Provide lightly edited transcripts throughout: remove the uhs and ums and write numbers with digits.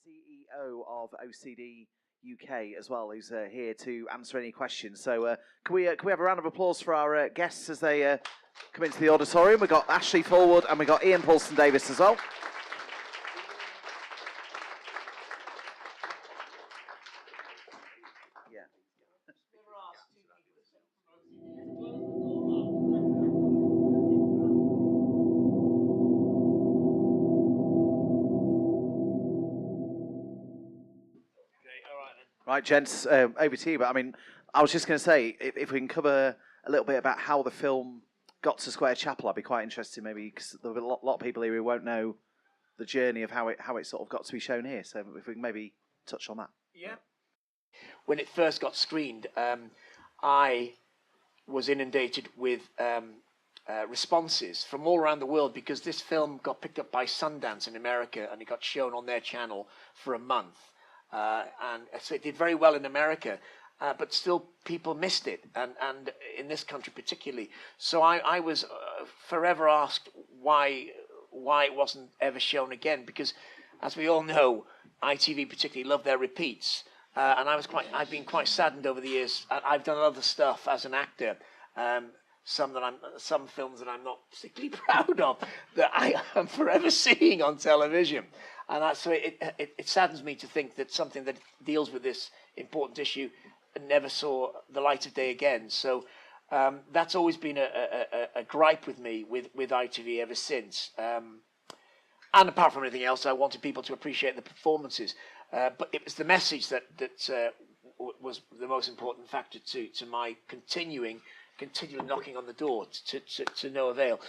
CEO of OCD UK as well, who's here to answer any questions. So can we have a round of applause for our guests as they come into the auditorium? We've got Ashley Fullwood and we've got Ian Puleston-Davies as well. Right, gents, over to you. But I mean, I was just going to say, if we can cover a little bit about how the film got to Square Chapel, I'd be quite interested, maybe, because there'll be a lot of people here who won't know the journey of how it sort of got to be shown here. So if we can maybe touch on that. Yeah. When it first got screened, I was inundated with responses from all around the world because this film got picked up by Sundance in America and it got shown on their channel for a month. And so it did very well in America, but still people missed it, and in this country particularly. So I was forever asked why it wasn't ever shown again, because as we all know, ITV particularly love their repeats, and I've been quite saddened over the years. I've done other stuff as an actor, some films that I'm not particularly proud of that I am forever seeing on television. And so it saddens me to think that something that deals with this important issue never saw the light of day again. So that's always been a gripe with me with ITV ever since. And apart from anything else, I wanted people to appreciate the performances. But it was the message that was the most important factor to my continuing knocking on the door to no avail.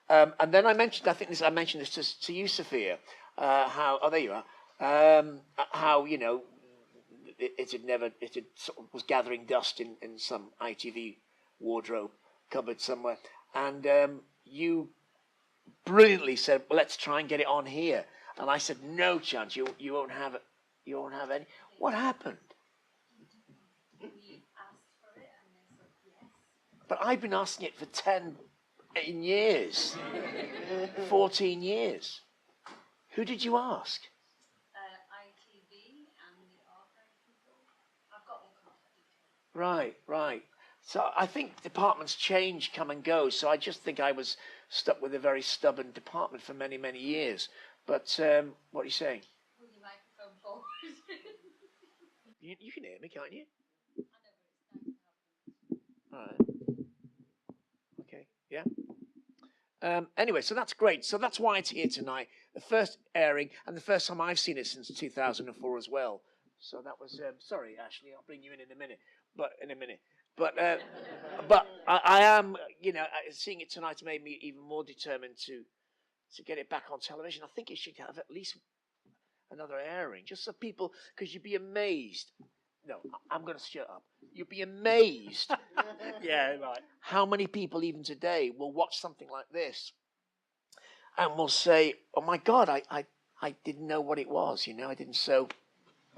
And then I mentioned this to you, Sophia. There you are. How it sort of was gathering dust in some ITV wardrobe cupboard somewhere, and you brilliantly said, "Well, let's try and get it on here." And I said, "No chance. You won't have it. You won't have any." What happened? We asked for it, and they said yes. But I've been asking it for 10 years, 14 years. Who did you ask? ITV and the archive people. I've got all contact details. Right. So I think departments change, come and go. So I just think I was stuck with a very stubborn department for many, many years. But what are you saying? Pull your microphone forward. You can hear me, can't you? I know, but it's nice to have them. All right. Okay. Yeah. Anyway, so that's great. So that's why it's here tonight. The first airing, and the first time I've seen it since 2004 as well. So that was, sorry, Ashley, I'll bring you in a minute. But I am, seeing it tonight made me even more determined to get it back on television. I think it should have at least another airing, just so people, because you'd be amazed. No, I'm going to shut up. You'd be amazed. Yeah, right. How many people even today will watch something like this and will say, "Oh my God, I didn't know what it was." I didn't. So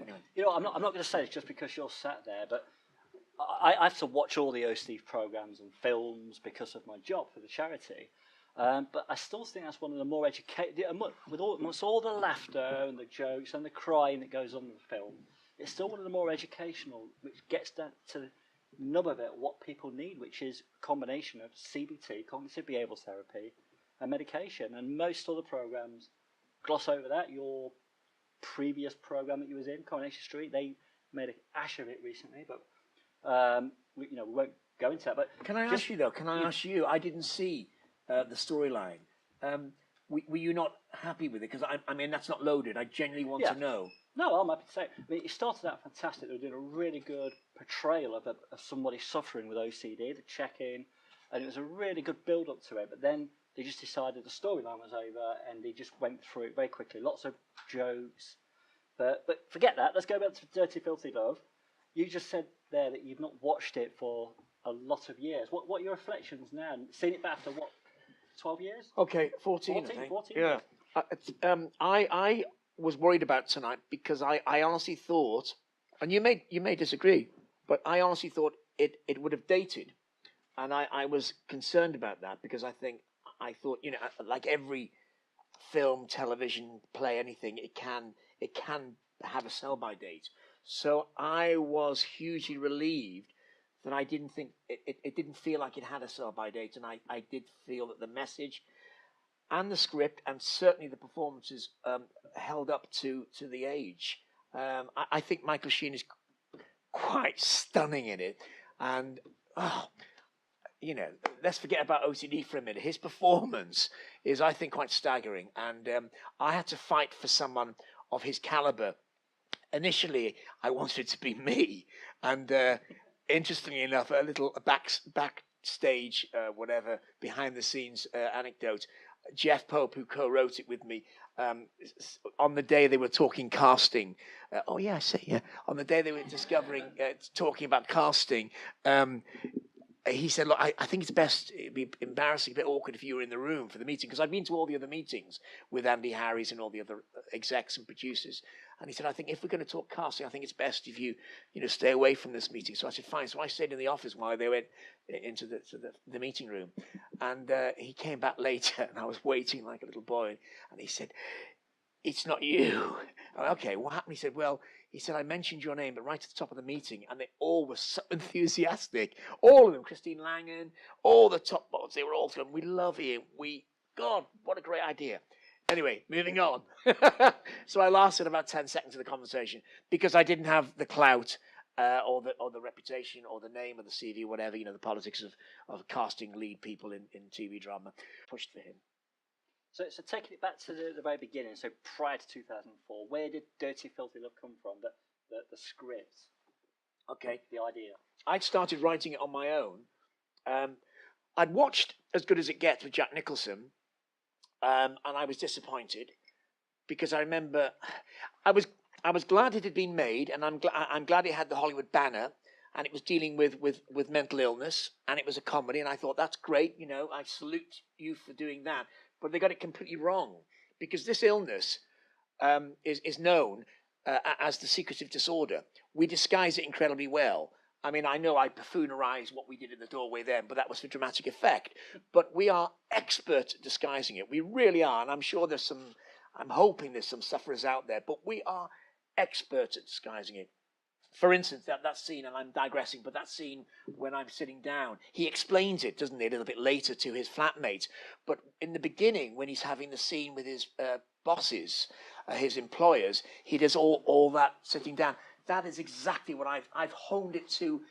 anyway, I'm not going to say it's just because you're sat there, but I have to watch all the OCD programs and films because of my job for the charity. But I still think that's one of the more educated, amongst all the laughter and the jokes and the crying that goes on in the film. It's still one of the more educational, which gets down to the nub of it, what people need, which is a combination of CBT, cognitive behavioural therapy, and medication. And most other programs gloss over that. Your previous program that you was in, Coronation Street, they made an ash of it recently, but we won't go into that. But can I ask you though? Ask you? I didn't see the storyline. Were you not happy with it? Because I mean, that's not loaded. I genuinely want to know. No, I'm happy to say. I mean, it started out fantastic. They were doing a really good portrayal of somebody suffering with OCD, the check-in, and it was a really good build-up to it. But then they just decided the storyline was over, and they just went through it very quickly. Lots of jokes. But forget that. Let's go back to Dirty Filthy Love. You just said there that you've not watched it for a lot of years. What are your reflections now? Seen it back after, 12 years? Okay, 14, I think. 14, yeah. I was worried about tonight because I honestly thought, and you may disagree, but I honestly thought it would have dated, and I was concerned about that because I thought like every film, television, play, anything, it can have a sell-by date. So I was hugely relieved that I didn't think it didn't feel like it had a sell-by date, and I did feel that the message and the script and certainly the performances held up to the age. I think Michael Sheen is quite stunning in it, and let's forget about OCD for a minute. His performance is, I think, quite staggering, and I had to fight for someone of his caliber. Initially, I wanted it to be me, and interestingly enough, a little backstage, behind the scenes anecdote. Jeff Pope, who co-wrote it with me, on the day they were talking casting. On the day they were talking about casting, he said, look, I think it's best, it'd be embarrassing, a bit awkward if you were in the room for the meeting, because I'd been to all the other meetings with Andy Harries and all the other execs and producers. And he said, I think if we're going to talk casting, I think it's best if you stay away from this meeting. So I said, fine. So I stayed in the office while they went into the meeting room. And he came back later, and I was waiting like a little boy. And he said, it's not you. I went, okay, what happened? He said, well, I mentioned your name, but right at the top of the meeting, and they all were so enthusiastic. All of them, Christine Langan, all the top bots, they were all saying, we love Ian. God, what a great idea. Anyway, moving on. So I lasted about 10 seconds of the conversation because I didn't have the clout or the reputation or the name of the CV, whatever, the politics of casting lead people in TV drama. Pushed for him. So taking it back to the very beginning, so prior to 2004, where did Dirty Filthy Love come from, the script? Okay. The idea. I'd started writing it on my own. I'd watched As Good As It Gets with Jack Nicholson, and I was disappointed because I remember I was glad it had been made, and I'm glad it had the Hollywood banner, and it was dealing with mental illness, and it was a comedy, and I thought that's great. I salute you for doing that. But they got it completely wrong, because this illness is known as the secretive disorder. We disguise it incredibly well. I mean, I know I buffoonerized what we did in the doorway then, but that was for dramatic effect. But we are experts at disguising it. We really are. And I'm sure I'm hoping there's some sufferers out there, but we are experts at disguising it. For instance, that scene, and I'm digressing, but that scene when I'm sitting down, he explains it, doesn't he, a little bit later to his flatmate. But in the beginning, when he's having the scene with his bosses, his employers, he does all that sitting down. That is exactly what I've honed it to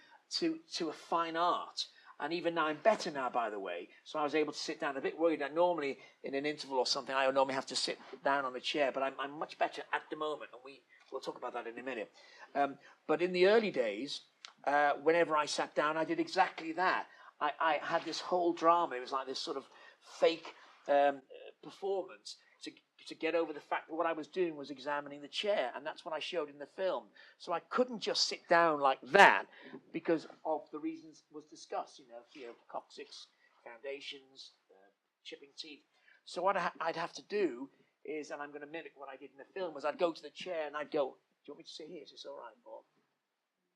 a fine art. And even now, I'm better now, by the way. So I was able to sit down. A bit worried that normally in an interval or something, I would normally have to sit down on the chair. But I'm much better at the moment, and we'll talk about that in a minute. But in the early days, whenever I sat down, I did exactly that. I had this whole drama. It was like this sort of fake performance to get over the fact that what I was doing was examining the chair, and that's what I showed in the film. So I couldn't just sit down like that because of the reasons was discussed, fear of coccyx, foundations, chipping teeth. So what I'd have to do is, and I'm going to mimic what I did in the film, was I'd go to the chair and I'd go, do you want me to sit here? Is this all right, Bob?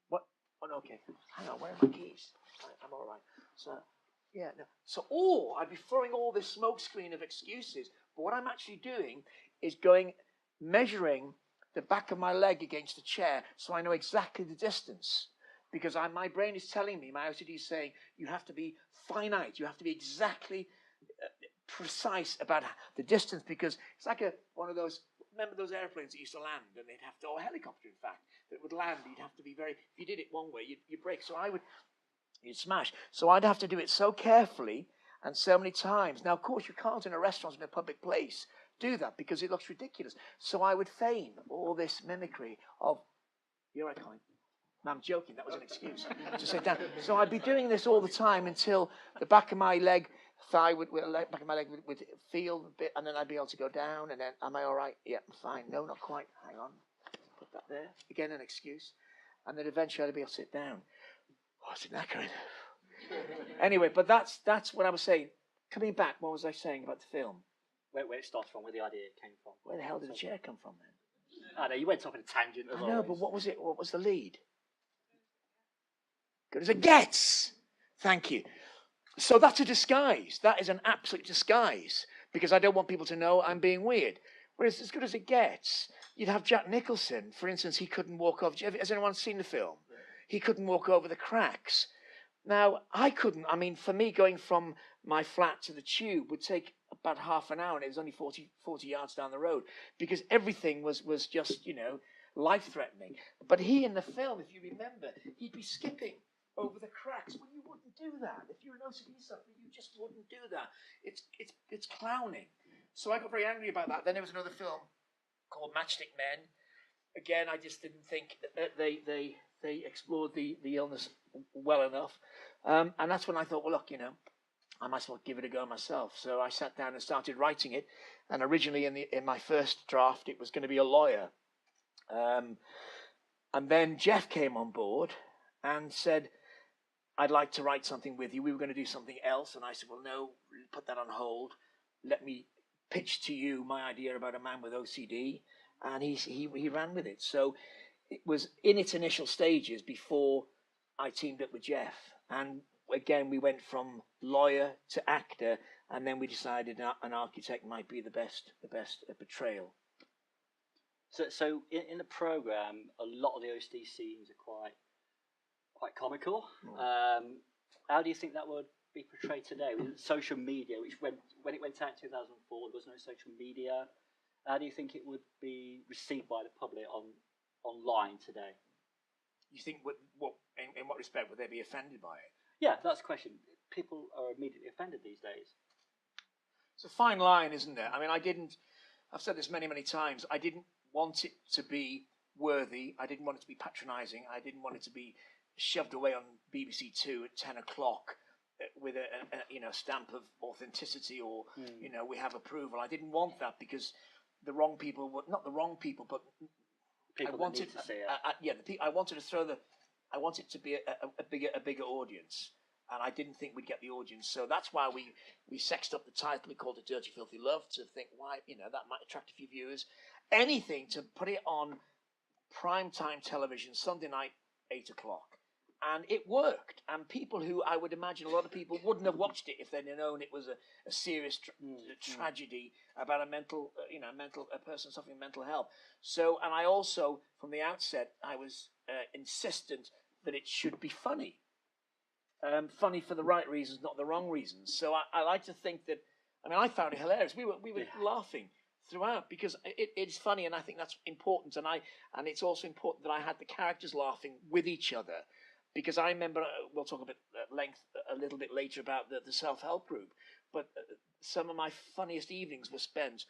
What? Oh, no, okay. Hang on, where are my keys? I'm all right. So, yeah, no. So, I'd be throwing all this smoke screen of excuses. But what I'm actually doing is measuring the back of my leg against the chair so I know exactly the distance. Because my brain is telling me, my OCD is saying, you have to be finite. You have to be exactly precise about the distance, because it's like one of those. Remember those airplanes that used to land, and they'd have to, or a helicopter, in fact, that would land. You'd have to be if you did it one way, you'd break. So you'd smash. So I'd have to do it so carefully and so many times. Now, of course, you can't in a restaurant, in a public place, do that because it looks ridiculous. So I would feign all this mimickry of, here I come. No, I'm joking. That was an excuse to sit down. So I'd be doing this all the time until the back of my leg. Back of my leg would feel a bit, and then I'd be able to go down, and then, am I all right? Yeah, I'm fine. No, not quite. Hang on. Put that there. Again, an excuse. And then eventually I'd be able to sit down. Oh, it's knackering. Anyway, but that's what I was saying. Coming back, what was I saying about the film? Where it started from, where the idea came from. Where the hell did the chair come from then? I know, you went off in a tangent. I know, but what was it? What was the lead? Good as it gets. Thank you. So that's a disguise. That is an absolute disguise, because I don't want people to know I'm being weird. Whereas As Good As It Gets, you'd have Jack Nicholson, for instance, he couldn't walk over. Has anyone seen the film? He couldn't walk over the cracks. Now, I couldn't. I mean, for me, going from my flat to the tube would take about half an hour, and it was only 40 yards down the road, because everything was just, life-threatening. But he, in the film, if you remember, he'd be skipping over the cracks. Well, you wouldn't do that. If you're an OCD sufferer, you just wouldn't do that. It's clowning. So I got very angry about that. Then there was another film called Matchstick Men. Again, I just didn't think that they explored the illness well enough. And that's when I thought, well, look, I might as well give it a go myself. So I sat down and started writing it. And originally in my first draft, it was going to be a lawyer. And then Jeff came on board and said, I'd like to write something with you. We were going to do something else. And I said, well, no, put that on hold. Let me pitch to you my idea about a man with OCD. And he ran with it. So it was in its initial stages before I teamed up with Jeff. And again, we went from lawyer to actor, and then we decided an architect might be the best portrayal. So in the programme, a lot of the OCD scenes are quite comical. How do you think that would be portrayed today? With social media, which when it went out in 2004, there was no social media. How do you think it would be received by the public online today? You think in what respect would they be offended by it? Yeah, that's the question. People are immediately offended these days. It's a fine line, isn't there? I mean, I've said this many, many times, I didn't want it to be worthy. I didn't want it to be patronising. I didn't want it to be shoved away on BBC Two at 10 o'clock with a stamp of authenticity or, we have approval. I didn't want that because the wrong people were, not the wrong people, but people I wanted to see it. I wanted to I wanted it to be a bigger audience, and I didn't think we'd get the audience. So that's why we sexed up the title. We called it Dirty Filthy Love to think why that might attract a few viewers. Anything to put it on primetime television Sunday night 8 o'clock, and it worked. And people who I would imagine a lot of people wouldn't have watched it if they'd known it was a serious tragedy about a person suffering mental health. So, and I also from the outset I was insistent that it should be funny. Funny for the right reasons, not the wrong reasons. So I like to think that. I mean, I found it hilarious. We were laughing throughout because it's funny, and I think that's important. And it's also important that I had the characters laughing with each other, because I remember we'll talk a bit at length a little bit later about the self-help group. But some of my funniest evenings were spent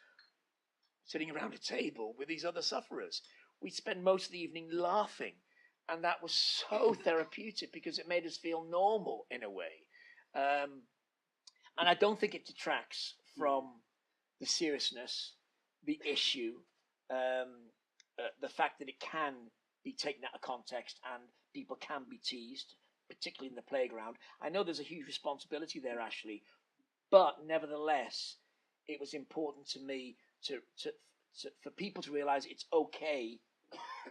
sitting around a table with these other sufferers. We spent most of the evening laughing. And that was so therapeutic because it made us feel normal in a way. And I don't think it detracts from the seriousness, the issue, the fact that it can be taken out of context and people can be teased, particularly in the playground. I know there's a huge responsibility there, Ashley, but nevertheless, it was important to me for people to realise it's okay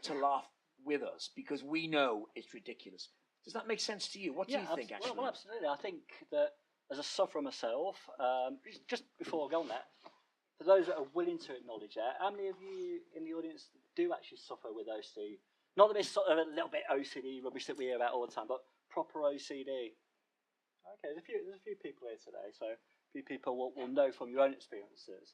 to laugh with us because we know it's ridiculous. Does that make sense to you? What do you think, Ashley? Well, absolutely. I think that as a sufferer myself, just before I go on that, for those that are willing to acknowledge that, how many of you in the audience do actually suffer with OCD? Not that it's sort of a little bit OCD rubbish that we hear about all the time, but proper OCD. Okay, there's a few people here today, so a few people will know from your own experiences.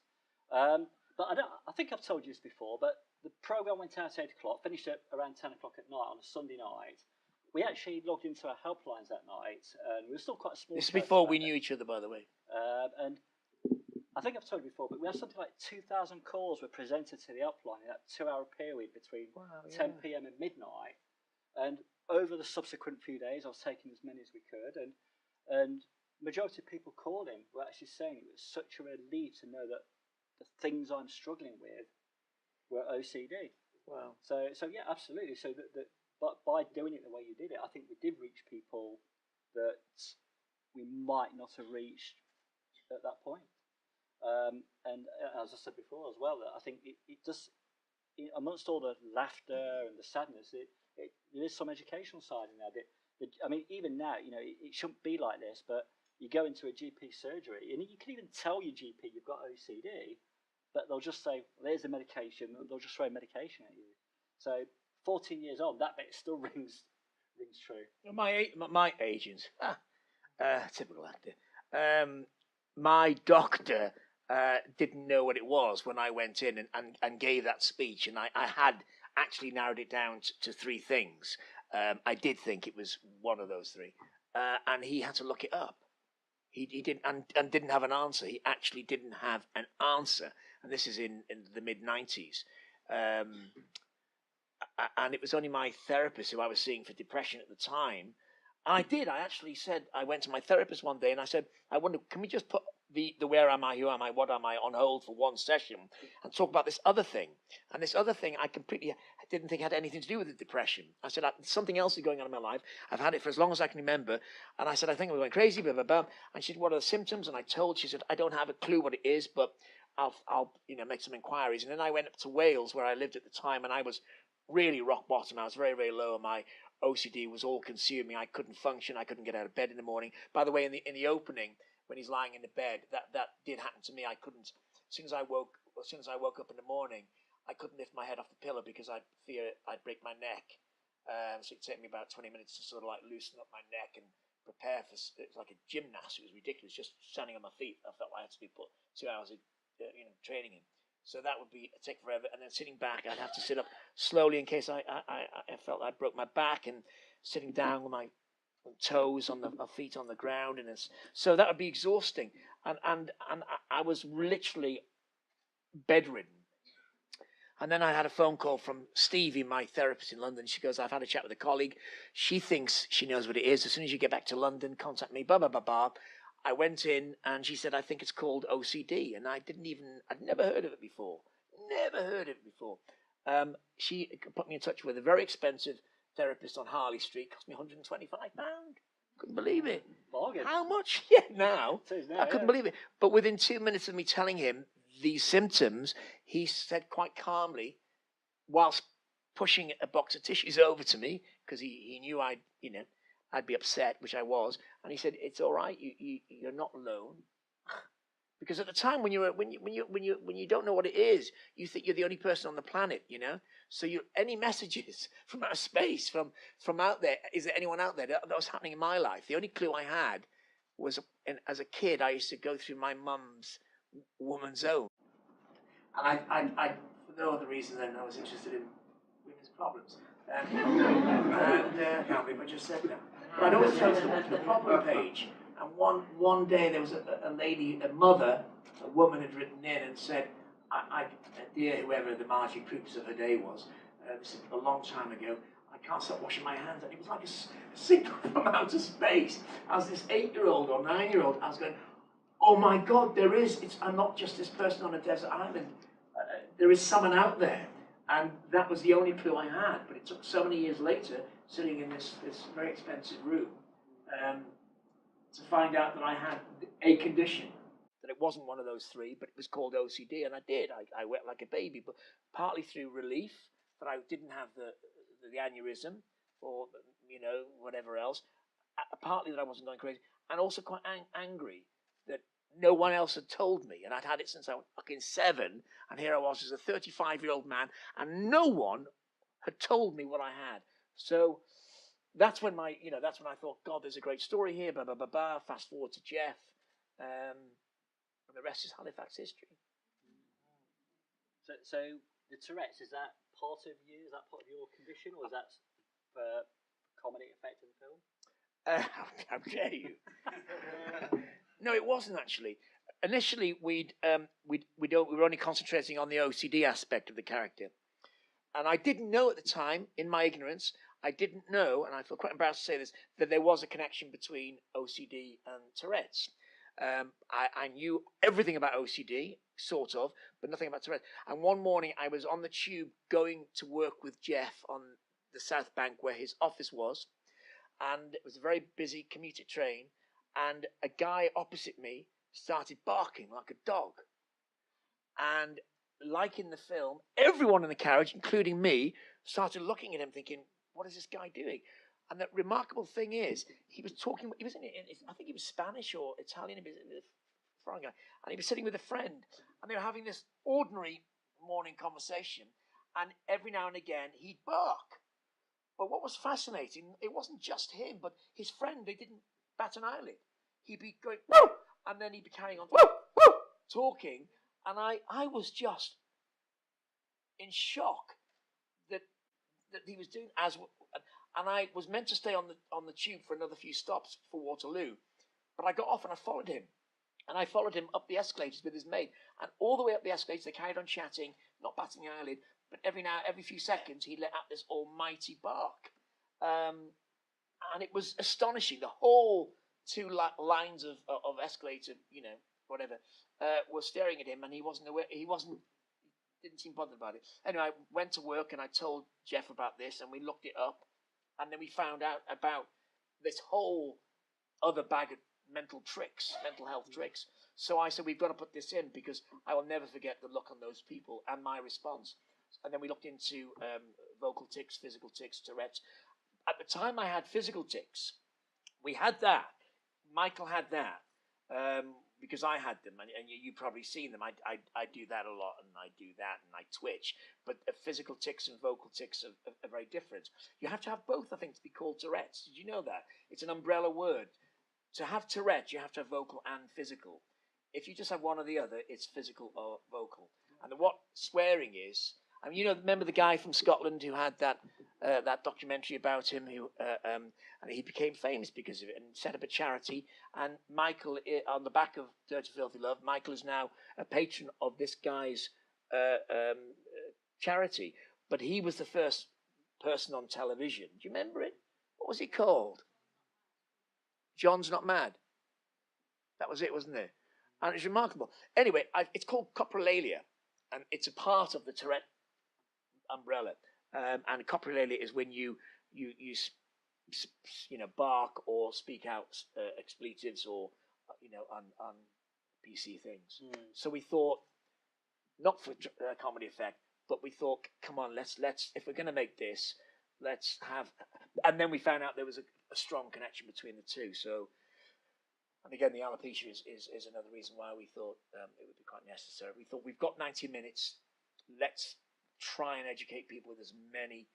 But I think I've told you this before, but the programme went out at 8 o'clock, finished at around 10 o'clock at night on a Sunday night. We actually logged into our helplines that night, and we were still quite a small. This is before we knew each other, by the way. And I think I've told you before, but we had something like 2,000 calls were presented to the helpline in that 2-hour period between 10 p.m. and midnight. And over the subsequent few days, I was taking as many as we could, and majority of people calling were actually saying it was such a relief to know that the things I'm struggling with were OCD. Wow. So yeah, absolutely. So but by doing it the way you did it, I think we did reach people that we might not have reached at that point. And as I said before as well, that I think it just, amongst all the laughter and the sadness, there is some educational side in there. I mean, even now, it shouldn't be like this, but you go into a GP surgery and you can even tell your GP you've got OCD, but they'll just say, there's the medication, and they'll just throw medication at you. So 14 years on, that bit still rings true. My agent, typical actor. My doctor didn't know what it was when I went in and gave that speech, and I had actually narrowed it down to three things. I did think it was one of those three, and he had to look it up. He didn't and didn't have an answer. He actually didn't have an answer, and this is in the mid-90s. And it was only my therapist who I was seeing for depression at the time. And I actually said, I went to my therapist one day and I said, I wonder, can we just put the where am I, who am I, what am I on hold for one session and talk about this other thing? And this other thing I didn't think had anything to do with the depression. I said, something else is going on in my life. I've had it for as long as I can remember. And I said, I think I'm going crazy, blah, blah, blah. And she said, what are the symptoms? And she said, I don't have a clue what it is, but I'll make some inquiries. And then I went up to Wales where I lived at the time, and I was really rock bottom. I was very, very low. My OCD was all consuming. I couldn't function. I couldn't get out of bed in the morning. By the way, in the opening, when he's lying in the bed, that did happen to me. I couldn't. As soon as I woke up in the morning, I couldn't lift my head off the pillow because I'd fear I'd break my neck. So it'd take me about 20 minutes to sort of like loosen up my neck and prepare for. It was like a gymnast. It was ridiculous. Just standing on my feet, I felt like I had to be put 2 hours of training in. So that would take forever, and then sitting back, I'd have to sit up slowly in case I felt I broke my back, and sitting down with my toes on my feet on the ground, and so that would be exhausting. And I was literally bedridden. And then I had a phone call from Stevie, my therapist in London. She goes, I've had a chat with a colleague. She thinks she knows what it is. As soon as you get back to London, contact me. Blah blah blah blah. I went in and she said, I think it's called OCD. And I'd never heard of it before. She put me in touch with a very expensive therapist on Harley Street. Cost me £125. Couldn't believe it. Bargain. How much? Yeah, now. I couldn't believe it. But within 2 minutes of me telling him these symptoms, he said quite calmly, whilst pushing a box of tissues over to me, because he knew I'd be upset, which I was, and he said, "It's all right. You're not alone." Because at the time, when you don't know what it is, you think you're the only person on the planet, So any messages from outer space, from out there, is there anyone out there that was happening in my life? The only clue I had was, as a kid, I used to go through my mum's woman's own, and I for no other reason than I was interested in women's problems. And I can't believe I just said that. But I'd always go to the problem page, and one day there was a lady, a woman had written in and said, dear whoever the marching troops of her day was, this is a long time ago, I can't stop washing my hands. And it was like a signal from outer space. As this 8-year-old or 9-year-old, I was going, oh my God, I'm not just this person on a desert island. There is someone out there. And that was the only clue I had. But it took so many years later, sitting in this very expensive room, to find out that I had a condition. That it wasn't one of those three, but it was called OCD. And I did. I wept like a baby, but partly through relief that I didn't have the aneurysm or, whatever else. Partly that I wasn't going crazy. And also quite angry that no one else had told me, and I'd had it since I was fucking 7, and here I was as a 35-year-old man, and no one had told me what I had. So that's when I thought, God, there's a great story here, blah, blah, blah, blah. Fast forward to Jeff, and the rest is Halifax history. So the Tourettes, is that part of you? Is that part of your condition, or is that for comedy effect in the film? How dare you? No, it wasn't actually. Initially, we were only concentrating on the OCD aspect of the character, and I didn't know at the time, in my ignorance, I didn't know, and I feel quite embarrassed to say this, that there was a connection between OCD and Tourette's. I knew everything about OCD, sort of, but nothing about Tourette's. And one morning, I was on the tube going to work with Jeff on the South Bank, where his office was, and it was a very busy commuter train. And a guy opposite me started barking like a dog. And like in the film, everyone in the carriage, including me, started looking at him thinking, what is this guy doing? And the remarkable thing is, he was in, I think he was Spanish or Italian, foreign guy, and he was sitting with a friend, and they were having this ordinary morning conversation, and every now and again he'd bark. But what was fascinating, it wasn't just him, but his friend, they didn't bat an eyelid. He'd be going, woo! And then he'd be carrying on, woo! Woo! Talking, and I was just in shock that he was doing and I was meant to stay on the tube for another few stops for Waterloo, but I got off and I followed him. And I followed him up the escalators with his mate. And all the way up the escalators, they carried on chatting, not batting an eyelid, but every few seconds, he let out this almighty bark. And it was astonishing. The whole two lines of escalator, whatever, were staring at him, and he wasn't aware. Didn't seem bothered about it. Anyway, I went to work, and I told Jeff about this, and we looked it up. And then we found out about this whole other bag of mental health tricks. So I said, we've got to put this in because I will never forget the look on those people and my response. And then we looked into vocal tics, physical tics, Tourette's. At the time I had physical tics, we had that. Michael had that because I had them, and you've probably seen them. I do that a lot, and I do that, and I twitch. But physical tics and vocal tics are very different. You have to have both, I think, to be called Tourette's. Did you know that? It's an umbrella word. To have Tourette's, you have to have vocal and physical. If you just have one or the other, it's physical or vocal. And what swearing is, I mean, remember the guy from Scotland who had that documentary about him, and he became famous because of it and set up a charity. And Michael, on the back of Dirty Filthy Love, Michael is now a patron of this guy's charity. But he was the first person on television. Do you remember it? What was he called? John's Not Mad. That was it, wasn't it? And it's remarkable. Anyway, it's called coprolalia, and it's a part of the Tourette umbrella. And coprolalia is when you bark or speak out expletives or on PC things. So we thought, not for comedy effect, but we thought, come on, let's if we're going to make this, let's have. And then we found out there was a strong connection between the two. So, and again, the alopecia is another reason why we thought it would be quite necessary. We thought, we've got 90 minutes. Let's try and educate people with as many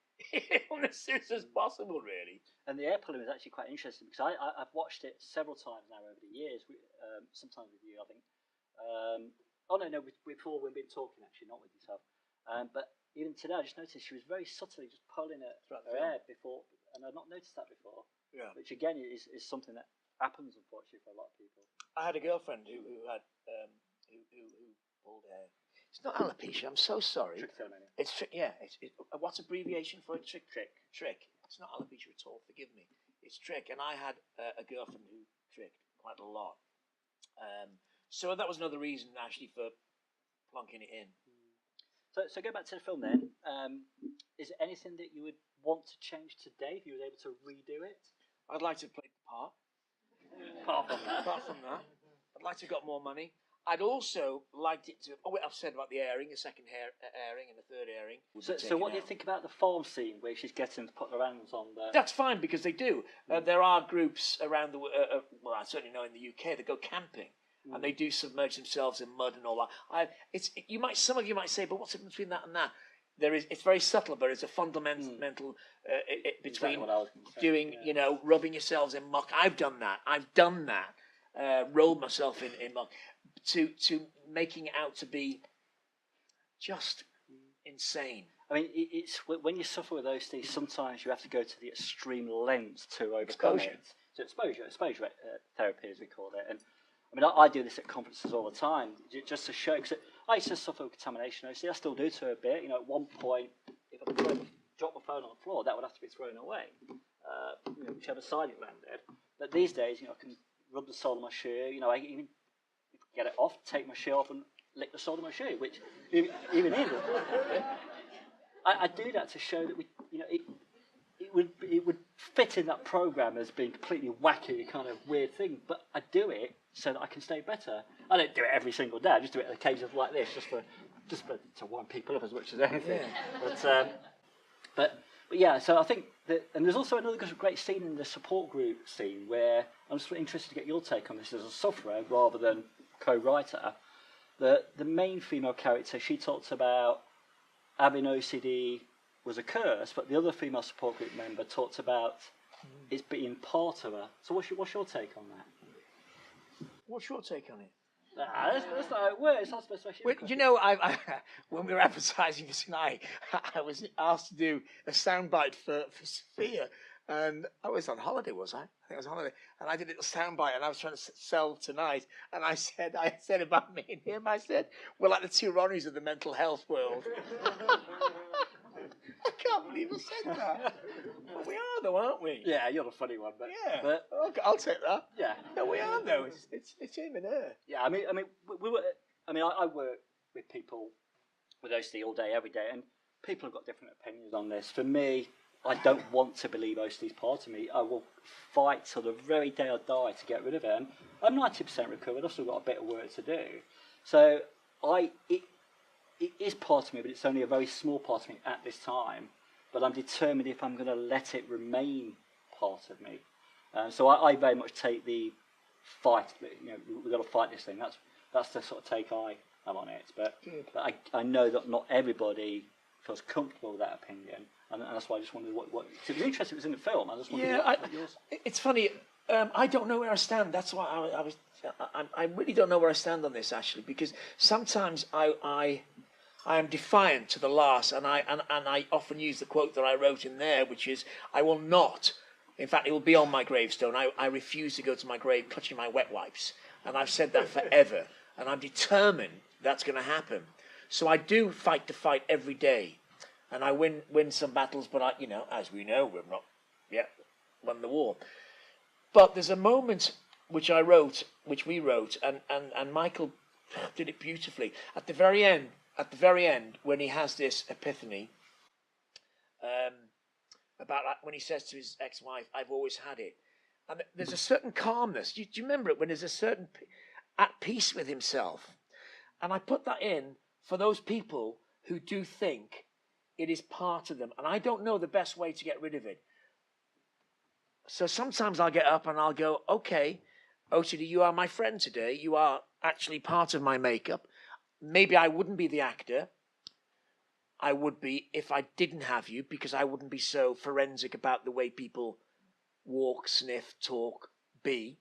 illnesses as possible, really. And the air pollen is actually quite interesting because I've watched it several times now over the years. Sometimes with you, I think. Before we've been talking, actually, not with yourself. But even today, I just noticed she was very subtly just pulling her hair before, and I'd not noticed that before. Yeah. Which again is something that happens, unfortunately, for a lot of people. I had a girlfriend who had who pulled hair. It's not alopecia. I'm so sorry. Trichotillomania. It's trick. Yeah. What's abbreviation for it? Trick. It's not alopecia at all. Forgive me. It's trick. And I had a girlfriend who tricked quite a lot. So that was another reason, actually, for plonking it in. So go back to the film then. Is there anything that you would want to change today if you were able to redo it? I'd like to have played the part. Apart from that, I'd like to have got more money. I'd also liked it to. I've said about the airing, a second airing and a third airing. So what do you think about the farm scene where she's getting to put her hands on the? That's fine because they do. There are groups around the. Well, I certainly know in the UK that go camping. And they do submerge themselves in mud and all that. Some of you might say, but what's the difference between that and that? It's very subtle, but it's a fundamental between doing, rubbing yourselves in muck. I've done that. Rolled myself in muck to making it out to be just insane. I mean, it's when you suffer with OCD, sometimes you have to go to the extreme lengths to overcome it. So exposure therapy, as we call it, and. I mean, I do this at conferences all the time, just to show, because I used to suffer with contamination OCD. I still do to a bit. At one point, if I drop my phone on the floor, that would have to be thrown away, whichever side it landed. But these days, I can rub the sole of my shoe. I even get it off, take my shoe off, and lick the sole of my shoe, which even I do that to show that it would fit in that program as being completely wacky, kind of weird thing. But I do it so that I can stay better. I don't do it every single day. I just do it on occasions like this, just for to wind people up as much as anything. Yeah. But yeah. So I think that, and there's also another great scene in the support group scene where I'm just interested to get your take on this as a sufferer rather than co-writer, the main female character, she talks about having OCD was a curse, but the other female support group member talks about it being part of her. So what's your take on that? What's your take on it? That's not how it works. That's the special. Well, you know, I when we were advertising this tonight, I was asked to do a soundbite for Sofia, and I was on holiday, was I? I think I was on holiday, and I did a little soundbite, and I was trying to sell tonight, and I said about me and him, I said, we're like the two Ronnies of the mental health world. I can't believe I said that. But we are, though, aren't we? Yeah, you're the funny one, but yeah, but I'll take that. Yeah, no, we are though. It's him and her. Yeah, I mean, we were. I mean, I work with people with OCD all day, every day, and people have got different opinions on this. For me, I don't want to believe OCD is part of me. I will fight till the very day I die to get rid of it. And I'm 90% recovered. I've still got a bit of work to do. So it is part of me, but it's only a very small part of me at this time. But I'm determined if I'm going to let it remain part of me. So I very much take the fight. You know, we've got to fight this thing. That's the sort of take I have on it. But I know that not everybody feels comfortable with that opinion, and that's why I just wondered what. It was interesting. It was in the film. I just wondered what yours. It's funny. I don't know where I stand. That's why I really don't know where I stand on this, Ashley, because sometimes I am defiant to the last, and I often use the quote that I wrote in there, which is, I will not. In fact, it will be on my gravestone. I refuse to go to my grave clutching my wet wipes, and I've said that forever, and I'm determined that's going to happen. So I do fight the fight every day, and I win some battles, but as we know, we've not yet won the war. But there's a moment which we wrote, and Michael did it beautifully. At the very end, when he has this epiphany, about when he says to his ex-wife, "I've always had it," and there's a certain calmness. Do you remember it when there's a certain at peace with himself? And I put that in for those people who do think it is part of them, and I don't know the best way to get rid of it. So sometimes I'll get up and I'll go, "Okay, OCD, you are my friend today. You are actually part of my makeup. Maybe I wouldn't be the actor I would be if I didn't have you, because I wouldn't be so forensic about the way people walk, sniff, talk, be.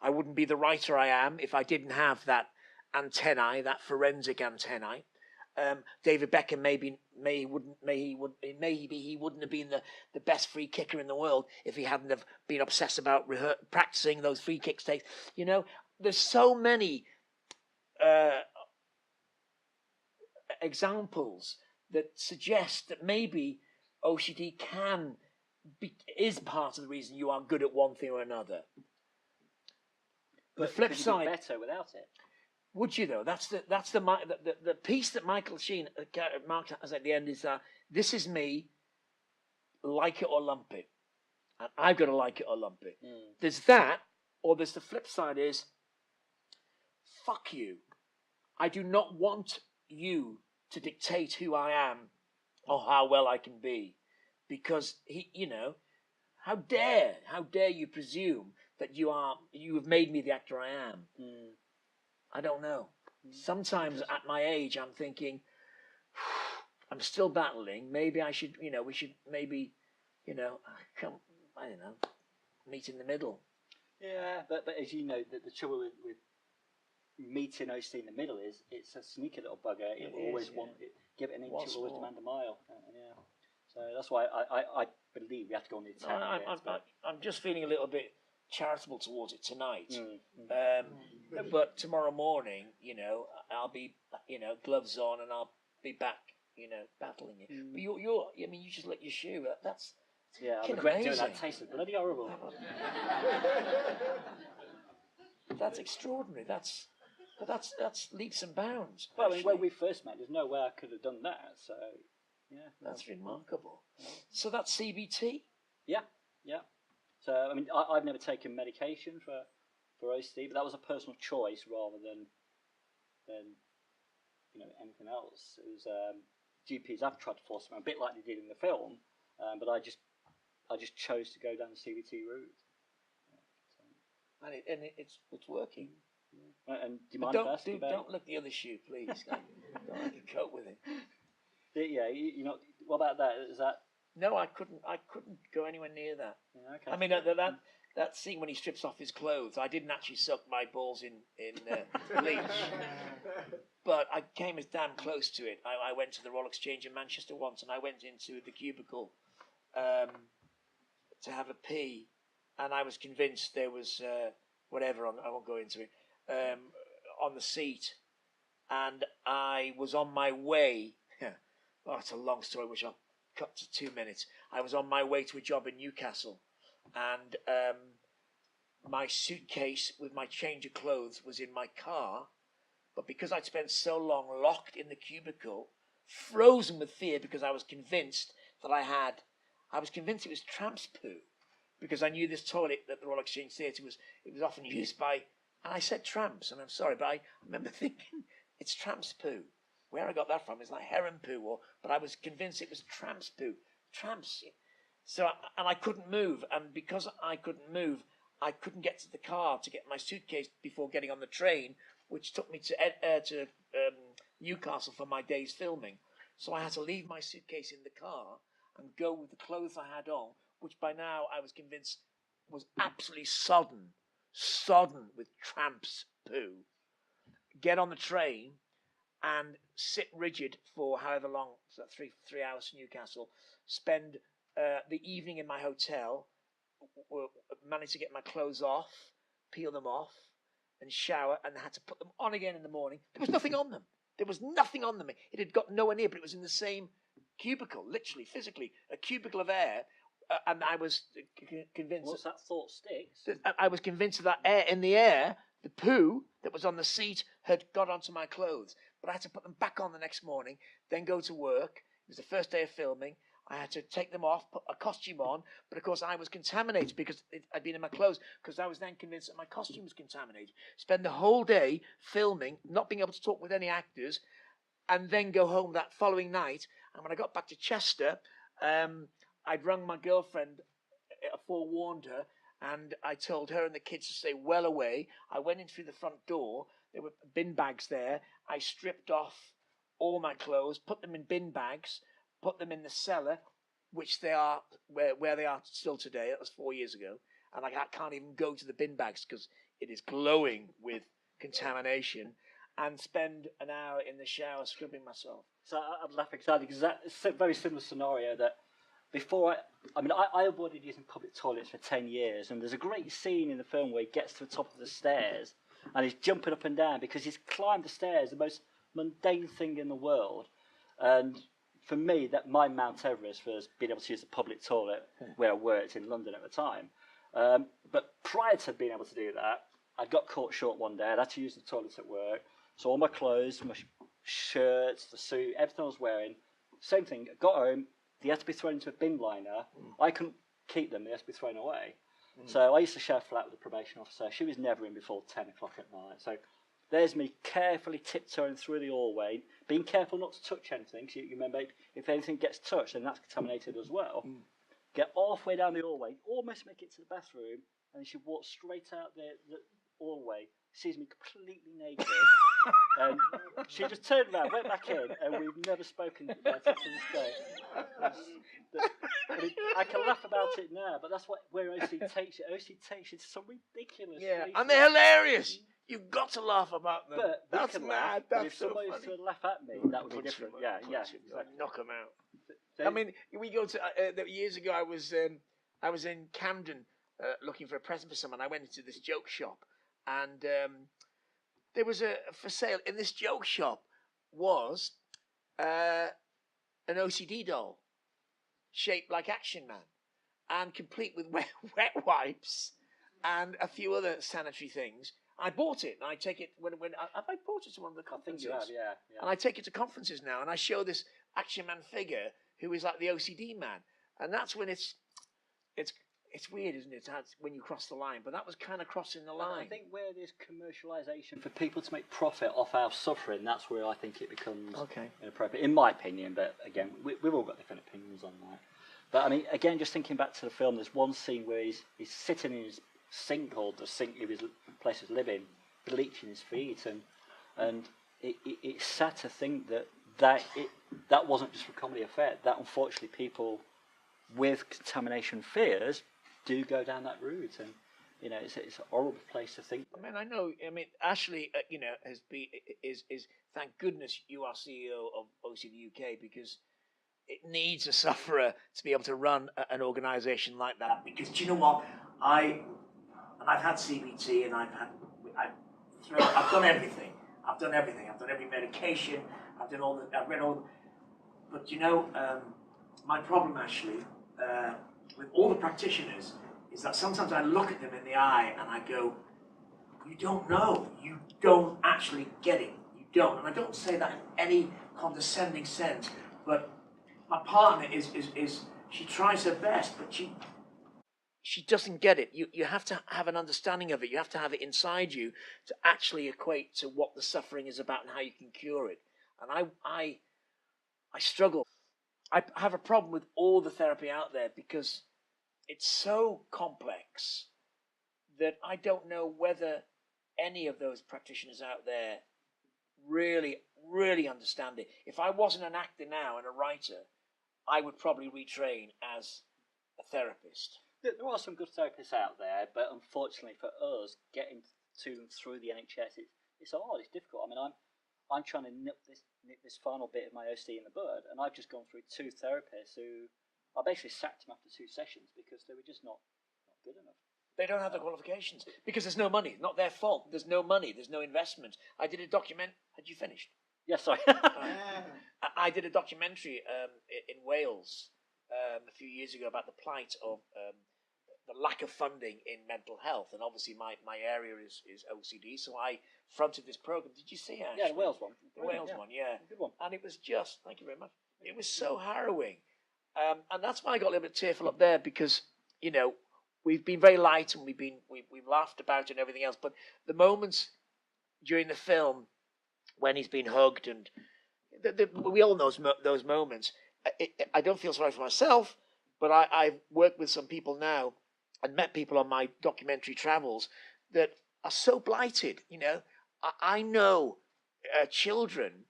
I wouldn't be the writer I am if I didn't have that antennae, that forensic antennae. David Beckham he wouldn't have been the best free kicker in the world if he hadn't have been obsessed about practicing those free kick takes. You know, there's so many examples that suggest that maybe OCD is part of the reason you are good at one thing or another. But the flip could you side, be better without it? Would you though? That's the piece that Michael Sheen marked as at the end is that this is me, like it or lump it, and I've got to like it or lump it. There's that, or there's the flip side is, fuck you. I do not want you to dictate who I am or how well I can be, because how dare you presume that you have made me the actor I am. I don't know. Sometimes at my age, I'm thinking, I'm still battling. Maybe I should, we should maybe, come, I don't know, meet in the middle. Yeah, but as you know, the trouble with meeting OCD in the middle is it's a sneaky little bugger. It will always want it, give it an inch, it will always demand a mile. Yeah. So that's why I believe we have to go on the attack. I'm just feeling a little bit charitable towards it tonight. But tomorrow morning, I'll be, gloves on, and I'll be back, battling it. But you just let your shoe. That's I regret doing that. It tasted bloody horrible. That's extraordinary. That's leaps and bounds. Well, I mean, when we first met, there's no way I could have done that. So, yeah, that's remarkable. So that's CBT. Yeah. So, I mean, I've never taken medication for OCD, but that was a personal choice rather than anything else. It was GPs have tried to force me, a bit like they did in the film, but I just chose to go down the CBT route. And it's working. And do you mind if I ask about? Don't look the other shoe, please. I can cope with it. Yeah, you know. What about that? Is that? No, I couldn't go anywhere near that. Yeah, okay. I mean, that scene when he strips off his clothes, I didn't actually suck my balls in bleach, but I came as damn close to it. I went to the Royal Exchange in Manchester once, and I went into the cubicle to have a pee, and I was convinced there was whatever on. I won't go into it. On the seat, and I was on my way. Oh, it's a long story, which I'll cut to 2 minutes. I was on my way to a job in Newcastle, and my suitcase with my change of clothes was in my car, but because I'd spent so long locked in the cubicle, frozen with fear because I was convinced it was tramp's poo, because I knew this toilet at the Royal Exchange Theatre was often used by, and I said tramps, and I'm sorry, but I remember thinking, it's tramp's poo. Where I got that from is like heron poo, but I was convinced it was tramp's poo. Tramps. So, and I couldn't move, and because I couldn't move, I couldn't get to the car to get my suitcase before getting on the train, which took me to Newcastle for my day's filming. So I had to leave my suitcase in the car and go with the clothes I had on, which by now I was convinced was absolutely sodden with tramp's poo. Get on the train and sit rigid for however long, so 3 hours to Newcastle, spend the evening in my hotel, managed to get my clothes off, peel them off, and shower, and had to put them on again in the morning. There was nothing on them. It had got nowhere near, but it was in the same cubicle, literally, physically, a cubicle of air, and I was convinced... Once that thought sticks... I was convinced that air in the air, the poo that was on the seat, had got onto my clothes. But I had to put them back on the next morning, then go to work. It was the first day of filming. I had to take them off, put a costume on, but of course I was contaminated because I'd been in my clothes, because I was then convinced that my costume was contaminated. Spend the whole day filming, not being able to talk with any actors, and then go home that following night. And when I got back to Chester, I'd rung my girlfriend, forewarned her, and I told her and the kids to stay well away. I went in through the front door. There were bin bags there. I stripped off all my clothes, put them in bin bags, put them in the cellar, which they are where they are still today. That was 4 years ago. And I can't even go to the bin bags because it is glowing with contamination, and spend an hour in the shower scrubbing myself. So I'm laughing excited because that's a very similar scenario that before I avoided using public toilets for 10 years, and there's a great scene in the film where he gets to the top of the stairs and he's jumping up and down because he's climbed the stairs, the most mundane thing in the world. And for me, that my Mount Everest was being able to use the public toilet where I worked in London at the time. But prior to being able to do that, I got caught short one day. I had to use the toilets at work. So all my clothes, my shirts, the suit, everything I was wearing, same thing. I got home, they had to be thrown into a bin liner. I couldn't keep them, they had to be thrown away. So I used to share a flat with the probation officer. She was never in before 10 o'clock at night. So there's me carefully tiptoeing through the hallway, being careful not to touch anything. So you remember, if anything gets touched, then that's contaminated as well. Get halfway down the hallway, almost make it to the bathroom, and then she walks straight out the hallway, sees me completely naked. And she just turned around, went back in, and we've never spoken about it to this day. I can laugh about it now, but that's where OC takes it. OC takes it to some ridiculous places. And they're hilarious. You've got to laugh about them. But that's mad. That's if so somebody funny. was to laugh at me, that would be different. Exactly. Knock them out. I mean, we go to years ago. I was in Camden looking for a present for someone. I went into this joke shop, and there was a for sale in this joke shop was an OCD doll shaped like Action Man, and complete with wet wipes and a few other sanitary things. I bought it, and I take it when have I brought it to one of the conferences? I think you have, yeah. And I take it to conferences now, and I show this Action Man figure who is like the OCD man, and that's when it's weird, isn't it? When you cross the line, but that was kind of crossing the line. I think where there's commercialisation for people to make profit off our suffering, that's where I think it becomes inappropriate, in my opinion. But again, we've all got different opinions on that. But I mean, again, just thinking back to the film, there's one scene where he's sitting in his sink, or the sink of his place of living, bleaching his feet, and it's sad to think that wasn't just for comedy effect. That unfortunately people with contamination fears do go down that route, and it's a horrible place to think. I know. Ashley, is thank goodness you are CEO of OCD UK, because it needs a sufferer to be able to run an organisation like that. Because do you know what? I've had CBT, and I've done everything. I've done every medication. I've read all. But my problem, Ashley, with all the practitioners, is that sometimes I look at them in the eye and I go, "You don't know. You don't actually get it. You don't." And I don't say that in any condescending sense, but my partner is she tries her best, but she doesn't get it. You have to have an understanding of it. You have to have it inside you to actually equate to what the suffering is about and how you can cure it. And I struggle. I have a problem with all the therapy out there because it's so complex that I don't know whether any of those practitioners out there really, really understand it. If I wasn't an actor now and a writer, I would probably retrain as a therapist. There are some good therapists out there, but unfortunately for us, getting to them through the NHS, it's hard, it's difficult. I'm trying to nip this final bit of my OCD in the bud, and I've just gone through 2 therapists who I basically sacked them after 2 sessions because they were just not good enough. They don't have the qualifications because there's no money. Not their fault. There's no money. There's no investment. I did a Had you finished? Yes, sorry. I did a documentary in Wales a few years ago about the plight of the lack of funding in mental health, and obviously my area is OCD, so I fronted this program. Did you see it? Yeah, the Wales one. The Wales one, yeah. Good one. And it was just, thank you very much. It was so harrowing, and that's why I got a little bit tearful up there because we've been very light and we've laughed about it and everything else, but the moments during the film when he's been hugged and we all know those moments. I don't feel sorry for myself, but I've worked with some people now and met people on my documentary travels that are so blighted. I know children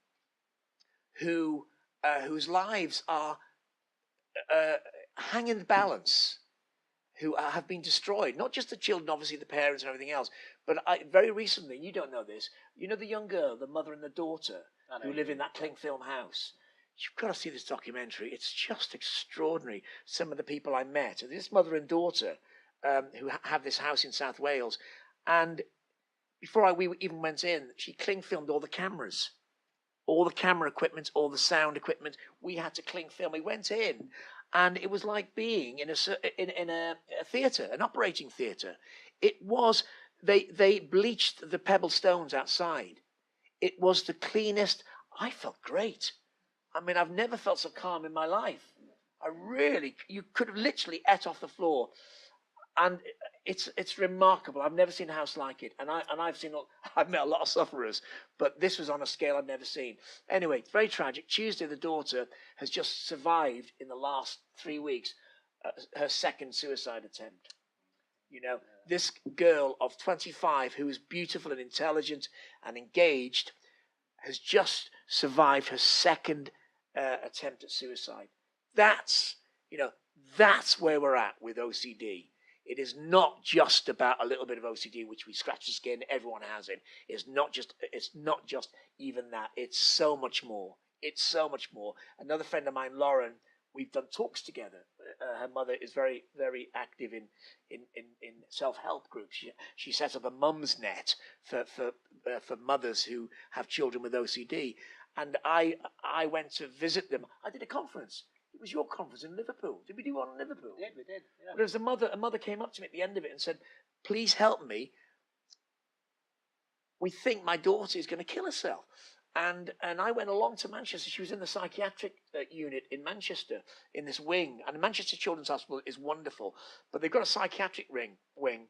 whose lives are hang in the balance, who have been destroyed. Not just the children, obviously the parents and everything else, but very recently, you don't know this, the young girl, the mother and the daughter who live in that cling film house. You've got to see this documentary. It's just extraordinary. Some of the people I met, this mother and daughter who have this house in South Wales, and before we even went in, she cling filmed all the cameras, all the camera equipment, all the sound equipment. We had to cling film. We went in, and it was like being in a theatre, an operating theatre. It was they bleached the pebble stones outside. It was the cleanest. I felt great. I've never felt so calm in my life. You could have literally ate off the floor, and it's remarkable. I've never seen a house like it, and I've met a lot of sufferers, but this was on a scale I've never seen. Anyway, it's very tragic. Tuesday, the daughter has just survived in the last 3 weeks her second suicide attempt. This girl of 25 who is beautiful and intelligent and engaged has just survived her second attempt at suicide. That's where we're at with OCD. It is not just about a little bit of OCD, which we scratch the skin. Everyone has it. It's not just even that. It's so much more. Another friend of mine, Lauren, we've done talks together. Her mother is very, very active in self-help groups. She set up a mum's net for mothers who have children with OCD. And I went to visit them. I did a conference. It was your conference in Liverpool. Did we do one in Liverpool? We did. Yeah. But there was a mother came up to me at the end of it and said, "Please help me. We think my daughter is going to kill herself." And I went along to Manchester. She was in the psychiatric unit in Manchester, in this wing. And the Manchester Children's Hospital is wonderful, but they've got a psychiatric wing.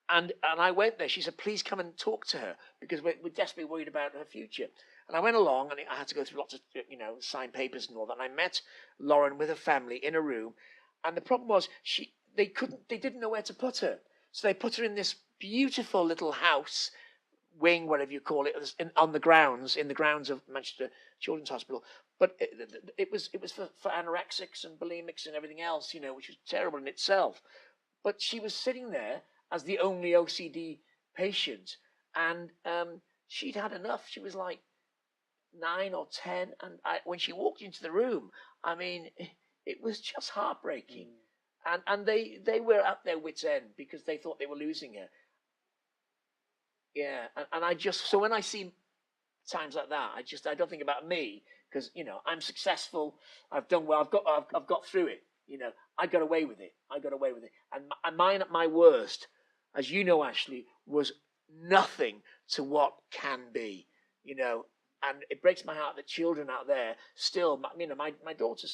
And I went there. She said, "Please come and talk to her because we're desperately worried about her future." And I went along, and I had to go through lots of, sign papers and all that. And I met Lauren with her family in a room, and the problem was they didn't know where to put her, so they put her in this beautiful little house wing, whatever you call it, in the grounds of Manchester Children's Hospital. But it was for anorexics and bulimics and everything else, you know, which was terrible in itself. But she was sitting there as the only OCD patient, and she'd had enough. She was like 9 or 10, and when she walked into the room, I mean, it was just heartbreaking. And they were at their wits' end because they thought they were losing her. Yeah, and I just, so when I see times like that, I don't think about me, because, you know, I'm successful, I've done well, I've got through it, you know, I got away with it, and mine at my worst, as you know, Ashley, was nothing to what can be, you know, and it breaks my heart that children out there still, you know, my daughter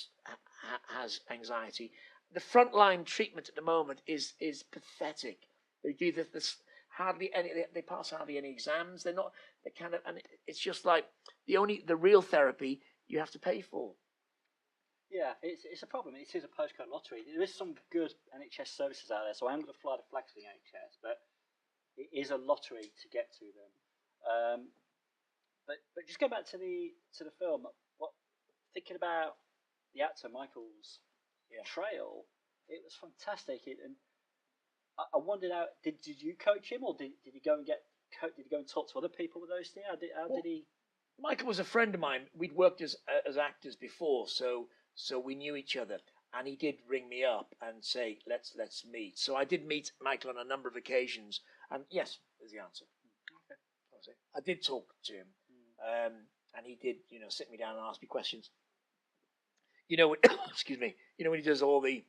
has anxiety. The frontline treatment at the moment is pathetic. They do this hardly any. They pass hardly any exams. They're not. They kind of, and it's just like the real therapy you have to pay for. Yeah, it's a problem. It is a postcode lottery. There is some good NHS services out there, so I'm going to fly the flag for the NHS, but it is a lottery to get to them. But just go back to the film. Thinking about the actor Michael's trail, it was fantastic. And I wondered, did you coach him, or did he go and talk to other people with OCD? How did he? Michael was a friend of mine. We'd worked as actors before, so we knew each other. And he did ring me up and say, let's meet. So I did meet Michael on a number of occasions. And yes, is the answer. Okay. I did talk to him, and he did, you know, sit me down and ask me questions. You know, excuse me. You know when he does all the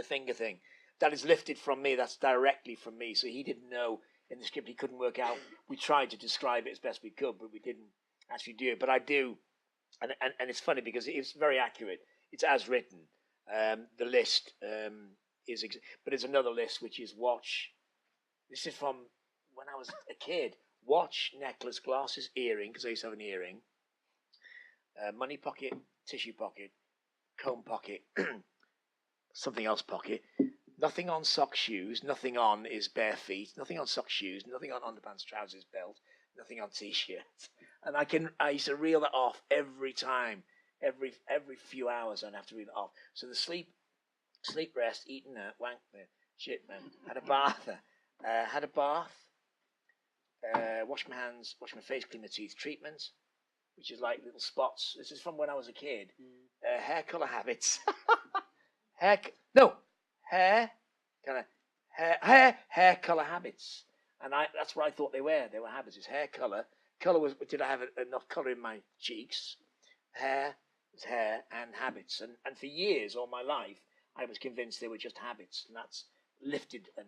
finger thing, that is lifted from me. That's directly from me. So he didn't know in the script. He couldn't work out. We tried to describe it as best we could, but we didn't actually do it. But I do, and it's funny because it's very accurate. It's as written. The list is, but there's another list which is watch. This is from when I was a kid. Watch, necklace, glasses, earring, because I used to have an earring. Money pocket, tissue pocket, comb pocket, something else pocket. Nothing on sock, shoes. Nothing on is bare feet. Nothing on sock, shoes. Nothing on underpants, trousers, belt. Nothing on t-shirts. And I used to reel that off every time. Every few hours I'd have to reel it off. So the sleep, rest, eating that, wank there, shit man. Had a bath. Wash my hands, wash my face, clean my teeth. Treatment, which is like little spots. This is from when I was a kid. Hair colour habits. hair colour habits. And that's what I thought they were. They were habits. It's hair colour. Colour was, did I have enough colour in my cheeks? Hair was hair, and habits. And for years, all my life, I was convinced they were just habits. And that's lifted and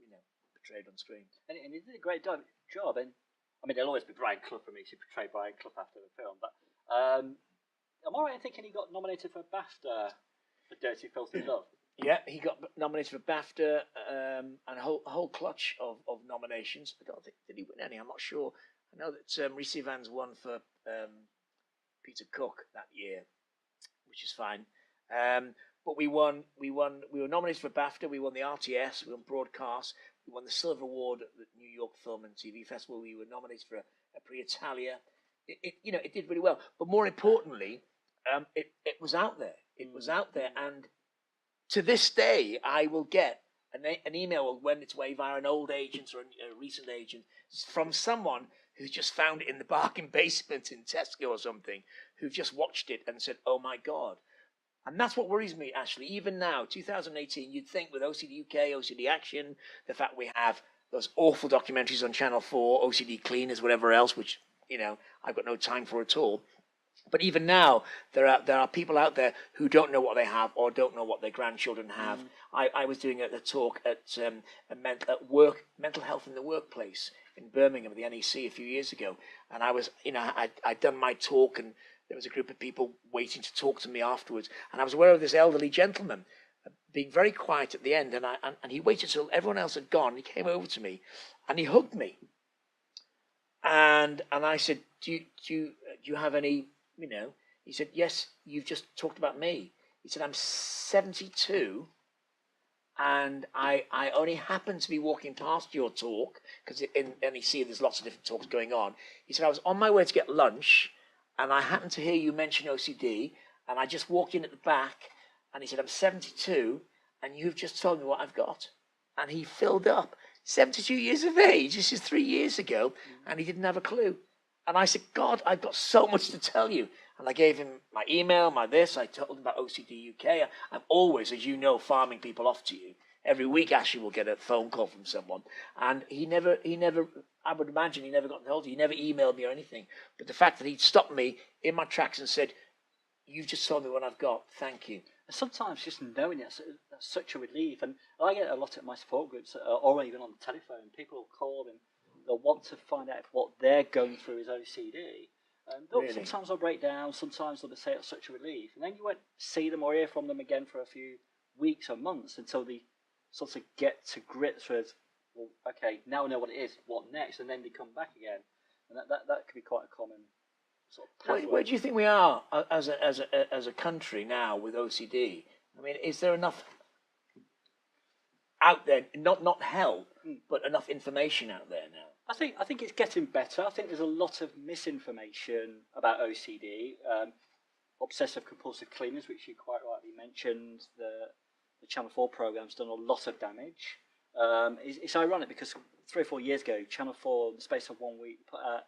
you know, portrayed on screen. And he did a great job. And I mean, there'll always be Brian Clough for me to portray Brian Clough after the film. But am I right in thinking he got nominated for a BAFTA for Dirty Filthy Love? Yeah, he got nominated for BAFTA and a whole clutch of nominations. I don't think, did he win any? I'm not sure. I know that Rhys Ifans won for Peter Cook that year, which is fine. But we were nominated for BAFTA. We won the RTS. We won broadcast. We won the Silver Award at the New York Film and TV Festival. We were nominated for a Prix Italia. It did really well. But more importantly, it was out there. It was out there, and to this day, I will get an email when it's way via an old agent or a recent agent from someone who just found it in the bargain basement in Tesco or something, who just watched it and said, "Oh my God." And that's what worries me, Ashley. Even now, 2018, you'd think with OCD UK, OCD Action, the fact we have those awful documentaries on Channel 4, OCD Cleaners, whatever else, which, you know, I've got no time for at all. But even now, there are people out there who don't know what they have or don't know what their grandchildren have. I was doing a talk at mental health in the workplace in Birmingham at the NEC a few years ago, and I was, I'd done my talk, and there was a group of people waiting to talk to me afterwards, and I was aware of this elderly gentleman being very quiet at the end, and he waited till everyone else had gone. He came over to me, and he hugged me, and I said, "Do you have any?" He said, "Yes, you've just talked about me." He said, "I'm 72 and I only happened to be walking past your talk, because in NEC there's lots of different talks going on. He said, I was on my way to get lunch, and I happened to hear you mention OCD, and I just walked in at the back, and he said, I'm 72, and you've just told me what I've got. And he filled up. 72 years of age, this is 3 years ago, and he didn't have a clue. And I said, God, I've got so much to tell you. And I gave him my email, my this. I told him about OCD UK. I'm always, as you know, farming people off to you. Every week, Ashley will get a phone call from someone. And he never, I would imagine he never got hold of you. He never emailed me or anything. But the fact that he'd stopped me in my tracks and said, you've just told me what I've got. Thank you. And sometimes just knowing that's such a relief. And I get a lot at my support groups, or even on the telephone. People will call and they'll want to find out if what they're going through is OCD. Really? Sometimes they'll break down, sometimes they'll say it's such a relief. And then you won't see them or hear from them again for a few weeks or months until they sort of get to grips with, well, okay, now I know what it is, what next? And then they come back again. And that could be quite a common sort of pathway. Where do you think we are as a country now with OCD? I mean, is there enough out there, not help, but enough information out there now? I think it's getting better. I think there's a lot of misinformation about OCD. Obsessive compulsive cleaners, which you quite rightly mentioned, the Channel 4 program's done a lot of damage. It's ironic because 3 or 4 years ago, Channel 4, in the space of 1 week, put out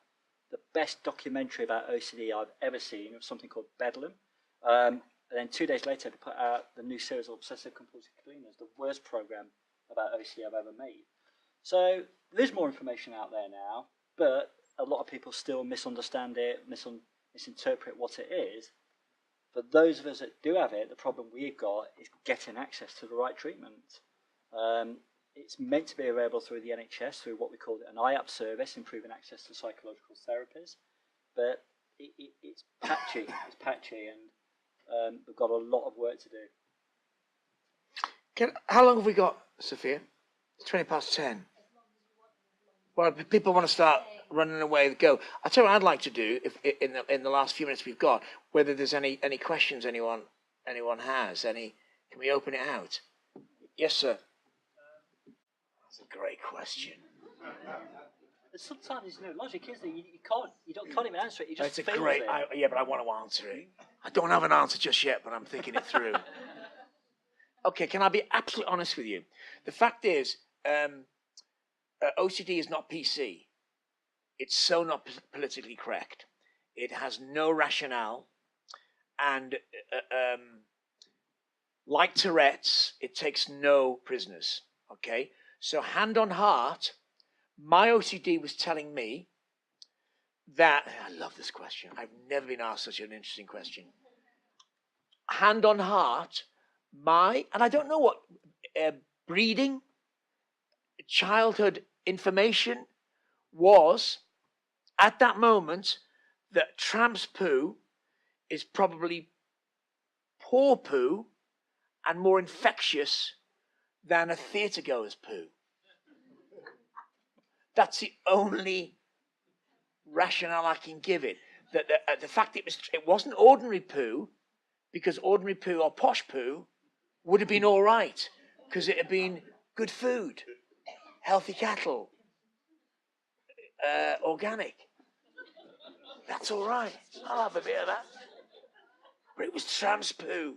the best documentary about OCD I've ever seen. It was something called Bedlam. And then 2 days later, they put out the new series of Obsessive Compulsive Cleaners, the worst program about OCD I've ever made. So there's more information out there now, but a lot of people still misunderstand it, misinterpret what it is. For those of us that do have it, the problem we've got is getting access to the right treatment. It's meant to be available through the NHS, through what we call an IAP service, improving access to psychological therapies. But it's patchy, and we've got a lot of work to do. How long have we got, Sophia? It's 20 past 10. Well, if people want to start running away, go. I'll tell you what I'd like to do if in the last few minutes we've got, whether there's any questions anyone has. Can we open it out? Yes, sir. That's a great question. Sometimes there's no logic, is there? You can't even answer it. You just It's a great. Yeah, but I want to answer it. I don't have an answer just yet, but I'm thinking it through. Okay, can I be absolutely honest with you? The fact is, OCD is not PC. It's so not politically correct. It has no rationale. And like Tourette's, it takes no prisoners. Okay? So hand on heart, my OCD was telling me that, I love this question. I've never been asked such an interesting question. Hand on heart, and I don't know what breeding, childhood information was at that moment that tramp's poo is probably poor poo and more infectious than a theatre goer's poo. That's the only rationale I can give it. That the fact it wasn't ordinary poo, because ordinary poo or posh poo would have been all right, because it had been good food, healthy cattle, organic. That's all right. I'll have a bit of that. But it was tramp's poo,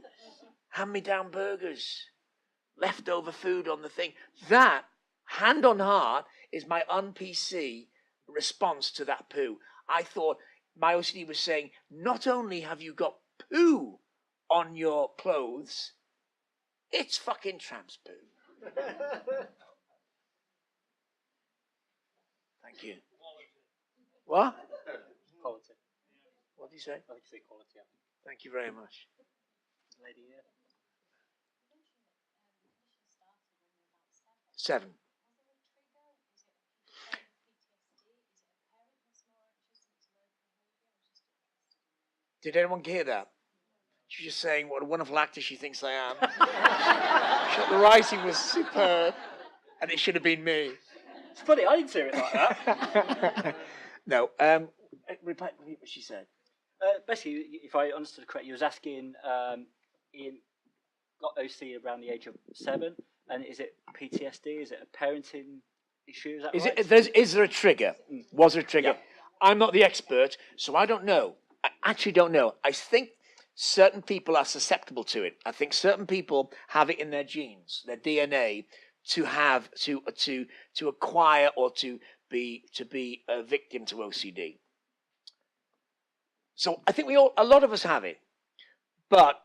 hand-me-down burgers, leftover food on the thing. That, hand on heart, is my un-PC response to that poo. I thought my OCD was saying, not only have you got poo on your clothes, it's fucking tramp's poo. Thank you. What? Quality. What did you say? I think you say quality. Thank you very much. Lady here. 7. Did anyone hear that? She's just saying what a wonderful actor she thinks I am. The writing was superb, and it should have been me. It's funny, I didn't hear it like that. No. Repeat what she said. Basically, if I understood correctly, you was asking Ian got OC around the age of 7. And is it PTSD? Is it a parenting issue? Is there a trigger? Was there a trigger? Yeah. I'm not the expert, so I don't know. I actually don't know. I think certain people are susceptible to it. I think certain people have it in their genes, their DNA, to have to acquire or to be a victim to OCD. So I think a lot of us have it, but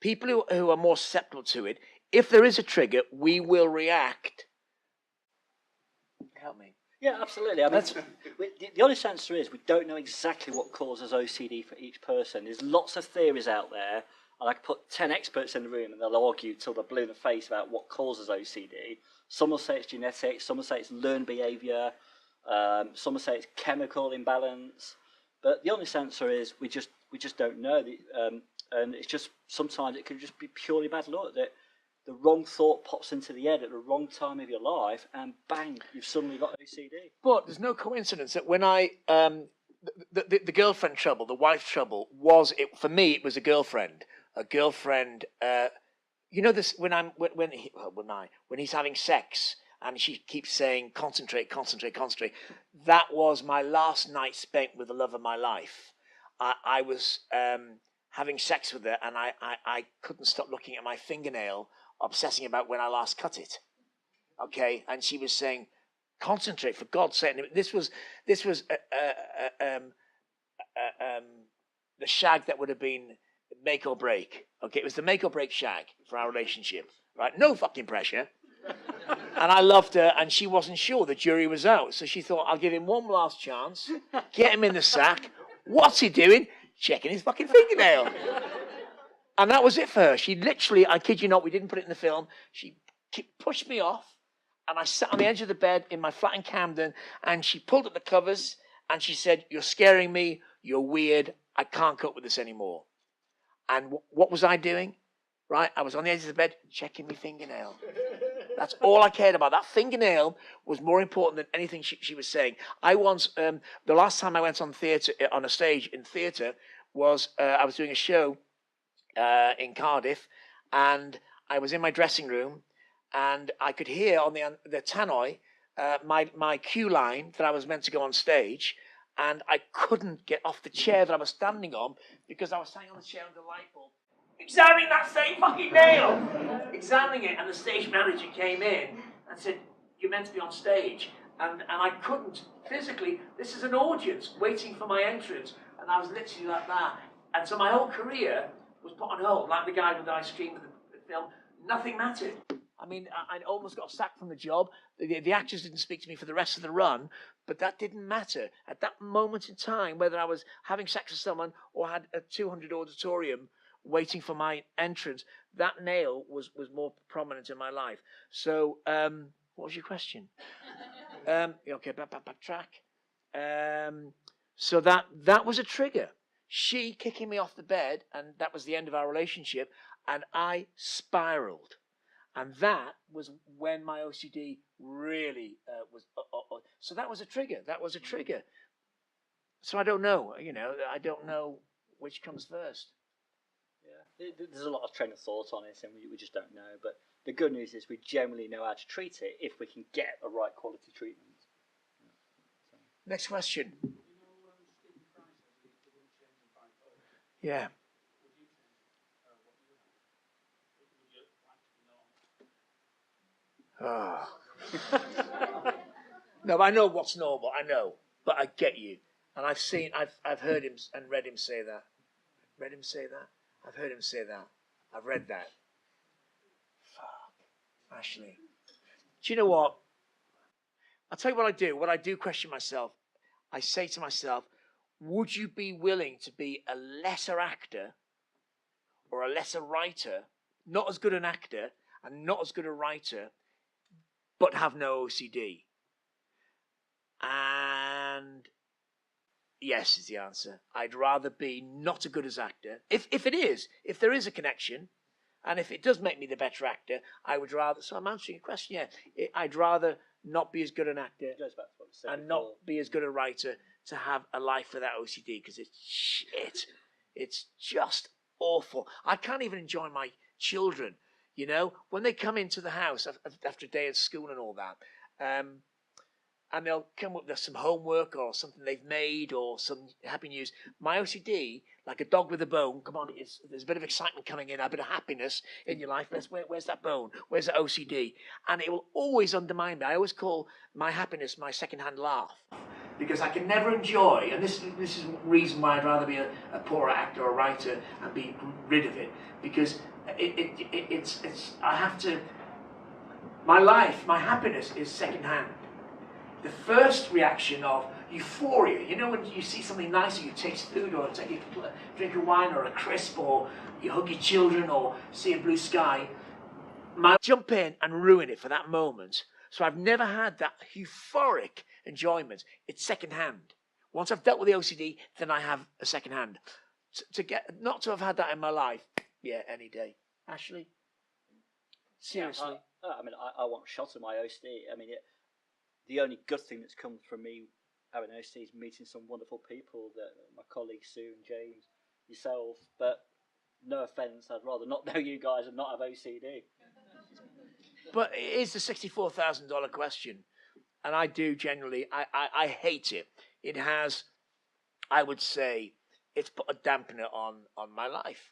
people who are more susceptible to it, if there is a trigger, we will react. Help me. Yeah, absolutely. I mean, the honest answer is we don't know exactly what causes OCD for each person. There's lots of theories out there, and I could put 10 experts in the room and they'll argue till they're blue in the face about what causes OCD. Some will say it's genetic, some will say it's learned behaviour, some will say it's chemical imbalance. But the honest answer is we just don't know. And it's just sometimes it can just be purely bad luck that the wrong thought pops into the head at the wrong time of your life, and bang, you've suddenly got OCD. But there's no coincidence that when I the girlfriend trouble, the wife trouble for me. It was a girlfriend. You know this when he's having sex and she keeps saying concentrate. That was my last night spent with the love of my life. I was having sex with her, and I couldn't stop looking at my fingernail, obsessing about when I last cut it. Okay, and she was saying, "Concentrate, for God's sake!" And this was the shag that would have been make or break. Okay, it was the make or break shag for our relationship. Right? No fucking pressure. And I loved her, and she wasn't sure. The jury was out, so she thought, "I'll give him one last chance, get him in the sack." What's he doing? Checking his fucking fingernail. And that was it for her. She literally, I kid you not, we didn't put it in the film, she pushed me off, and I sat on the edge of the bed in my flat in Camden, and she pulled up the covers, and she said, "You're scaring me, you're weird, I can't cope with this anymore." And what was I doing? Right? I was on the edge of the bed, checking my fingernail. That's all I cared about. That fingernail was more important than anything she was saying. I once, the last time I went on a stage in theatre was, I was doing a show in Cardiff, and I was in my dressing room, and I could hear on the tannoy my cue line that I was meant to go on stage, and I couldn't get off the chair that I was standing on because I was standing on the chair under the light bulb, examining that same fucking nail, examining it, and the stage manager came in and said, "You're meant to be on stage," and I couldn't physically. This is an audience waiting for my entrance, and I was literally like that, and so my whole career was put on hold, like the guy with the ice cream in the film. Nothing mattered. I mean, I almost got sacked from the job. The actors didn't speak to me for the rest of the run, but that didn't matter. At that moment in time, whether I was having sex with someone or had a 200 auditorium waiting for my entrance, that nail was more prominent in my life. So, what was your question? Okay, backtrack. So that was a trigger. She kicking me off the bed, and that was the end of our relationship, and I spiraled. And that was when my OCD really was. So that was a trigger. So I don't know. I don't know which comes first. Yeah, there's a lot of train of thought on it, and we just don't know. But the good news is we generally know how to treat it if we can get a right quality treatment. Next question. Yeah. Oh. No, I know what's normal. I know, but I get you, and I've heard him and read him say that. Read him say that. I've heard him say that. I've read that. Fuck, Ashley. Do you know what? I'll tell you what I do. What I do question myself. I say to myself, would you be willing to be a lesser actor or a lesser writer, not as good an actor and not as good a writer, but have no OCD? And yes is the answer. I'd rather be not as good as actor. If there is a connection, and if it does make me the better actor, I would rather. So I'm answering your question. Yeah, I'd rather not be as good an actor and not be as good a writer to have a life without OCD, because it's shit. It's just awful. I can't even enjoy my children. You know, when they come into the house after a day at school and all that, and they'll come up with some homework or something they've made or some happy news. My OCD, like a dog with a bone, come on, there's a bit of excitement coming in, a bit of happiness in your life. Where's that bone? Where's that OCD? And it will always undermine me. I always call my happiness my second-hand laugh. Because I can never enjoy, and this is the reason why I'd rather be a poorer actor or writer and be rid of it. Because it's I have to, my life, my happiness is second-hand. The first reaction of euphoria, you know, when you see something nice, or you taste food, or take a drink of wine, or a crisp, or you hug your children, or see a blue sky, might jump in and ruin it for that moment. So I've never had that euphoric enjoyment. It's second-hand. Once I've dealt with the OCD, then I have a second-hand. Not to have had that in my life, yeah, any day. Ashley? Seriously? Yeah, I want a shot of my OCD. I mean, the only good thing that's come from me having OCD is meeting some wonderful people, that my colleagues Sue and James, yourself. But no offence, I'd rather not know you guys and not have OCD. But it is the $64,000 question, and I do generally. I hate it. It has, I would say, it's put a dampener on my life,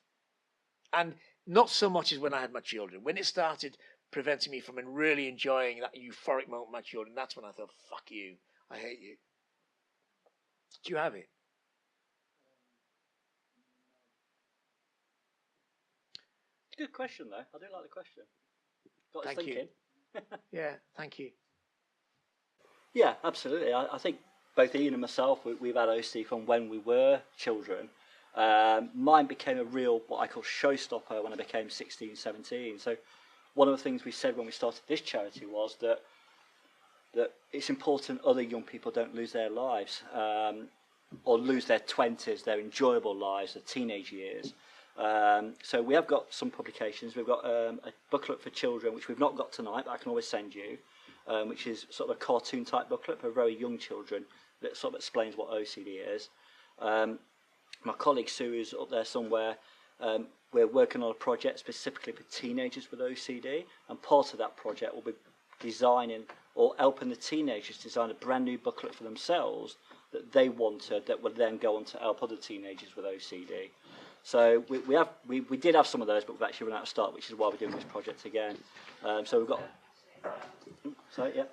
and not so much as when I had my children. When it started preventing me from really enjoying that euphoric moment with my children, that's when I thought, fuck you, I hate you. Do you have it? Good question, though. I do like the question. Got us Thank thinking. you. Yeah, thank you. Yeah, absolutely. I think both Ian and myself, we've had OCD from when we were children. Mine became a real, what I call showstopper, when I became 16, 17. So one of the things we said when we started this charity was that it's important other young people don't lose their lives, or lose their 20s, their enjoyable lives, their teenage years. So we have got some publications. We've got a booklet for children, which we've not got tonight, but I can always send you, which is sort of a cartoon type booklet for very young children that sort of explains what OCD is. My colleague Sue is up there somewhere. We're working on a project specifically for teenagers with OCD, and part of that project will be designing or helping the teenagers design a brand new booklet for themselves that they wanted, that would then go on to help other teenagers with OCD. So we did have some of those, but we've actually run out of stock, which is why we're doing this project again. So we've got. So yeah.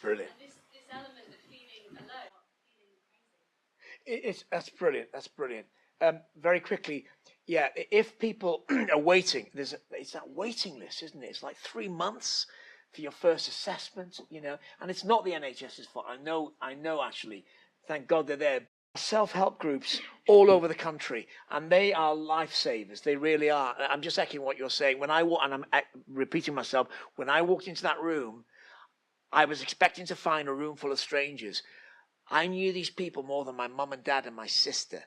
Brilliant. And this element of feeling alone, feeling crazy. That's brilliant. That's brilliant. Very quickly, yeah. If people are waiting, it's that waiting list, isn't it? It's like 3 months for your first assessment, you know. And it's not the NHS's fault. I know. Actually, thank God they're there. Self-help groups all over the country, and they are lifesavers. They really are. I'm just echoing what you're saying. And I'm repeating myself. When I walked into that room, I was expecting to find a room full of strangers. I knew these people more than my mum and dad and my sister.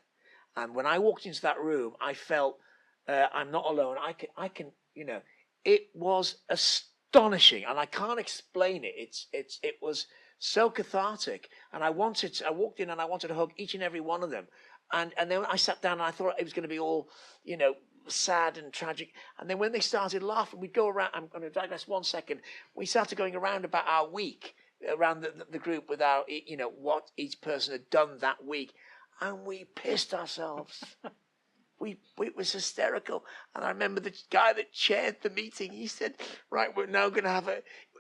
And when I walked into that room, I felt I'm not alone. I can, you know, it was astonishing, and I can't explain it. It was so cathartic, and I walked in and I wanted to hug each and every one of them. And then I sat down and I thought it was going to be all, you know, sad and tragic. And then when they started laughing, we'd go around. I'm going to digress 1 second. We started going around about our week, around the group with our, you know, what each person had done that week. And we pissed ourselves. It was hysterical. And I remember the guy that chaired the meeting, he said, right, we're now going to have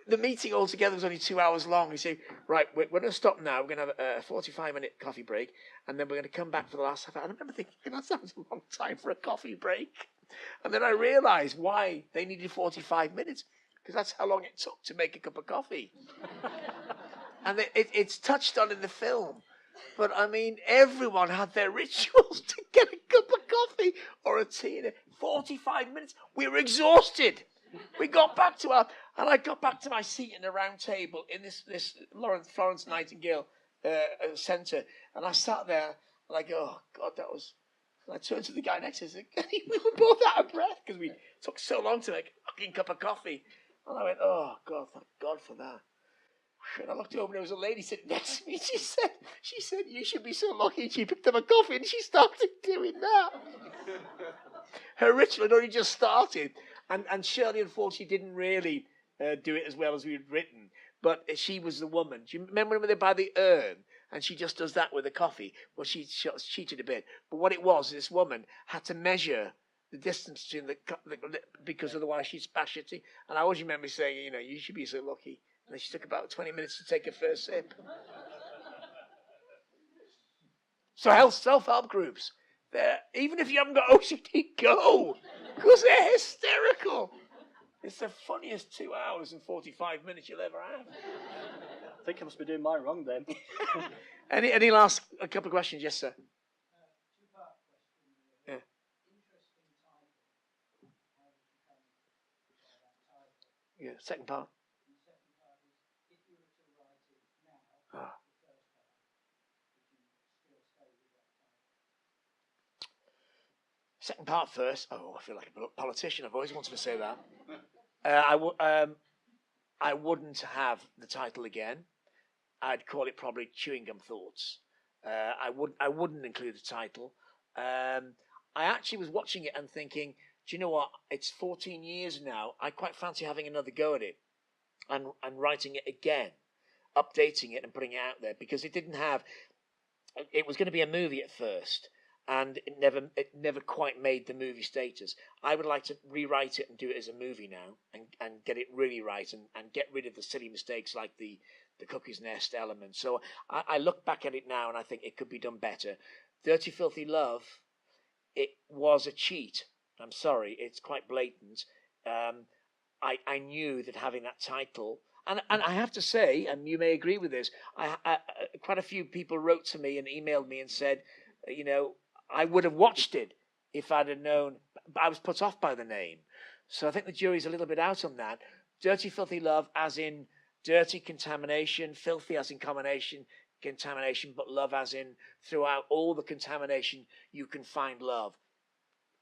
the meeting altogether was only 2 hours long. He said, right, we're going to stop now. We're going to have a 45-minute coffee break, and then we're going to come back for the last half hour. And I remember thinking, that sounds a long time for a coffee break. And then I realised why they needed 45 minutes, because that's how long it took to make a cup of coffee. And it's touched on in the film. But, I mean, everyone had their rituals to get a cup of coffee or a tea in 45 minutes. We were exhausted. We got back to and I got back to my seat in a round table in this Florence Nightingale centre, and I sat there and I go, oh God, that was. And I turned to the guy next to us and we were both out of breath because we took so long to make a fucking cup of coffee. And I went, oh, God, thank God for that. And I looked over and there was a lady sitting next to me. She said, you should be so lucky. And she picked up a coffee and she started doing that. Her ritual had only just started. And Shirley, unfortunately, didn't really do it as well as we had written. But she was the woman. Do you remember when they buy the urn? And she just does that with the coffee. Well, she cheated a bit. But what it was, this woman had to measure the distance between because otherwise she'd smash it. And I always remember saying, you should be so lucky. And she took about 20 minutes to take her first sip. So self-help groups, even if you haven't got OCD, go. Because they're hysterical. It's the funniest 2 hours and 45 minutes you'll ever have. I think I must be doing mine wrong then. Any last a couple of questions? Yes, sir. Two-part question. Yeah. Interesting title. How did you come by that title? Yeah. Second part. And the second part is, if you were to write it now, the first part, would you still stay with that title? Second part first. Oh, I feel like a politician. I've always wanted to say that. I wouldn't have the title again. I'd call it probably Chewing Gum Thoughts. I wouldn't include the title. I actually was watching it and thinking, do you know what? It's 14 years now. I quite fancy having another go at it and writing it again, updating it and putting it out there, because it didn't have. It was going to be a movie at first, and it never quite made the movie status. I would like to rewrite it and do it as a movie now, and get it really right, and get rid of the silly mistakes like the Cookie's Nest element. So I look back at it now and I think it could be done better. Dirty Filthy Love, it was a cheat. I'm sorry, it's quite blatant. I knew that having that title, and I have to say, and you may agree with this, quite a few people wrote to me and emailed me and said, I would have watched it if I'd have known, but I was put off by the name. So I think the jury's a little bit out on that. Dirty Filthy Love, as in dirty contamination, filthy as in contamination, but love as in throughout all the contamination you can find love.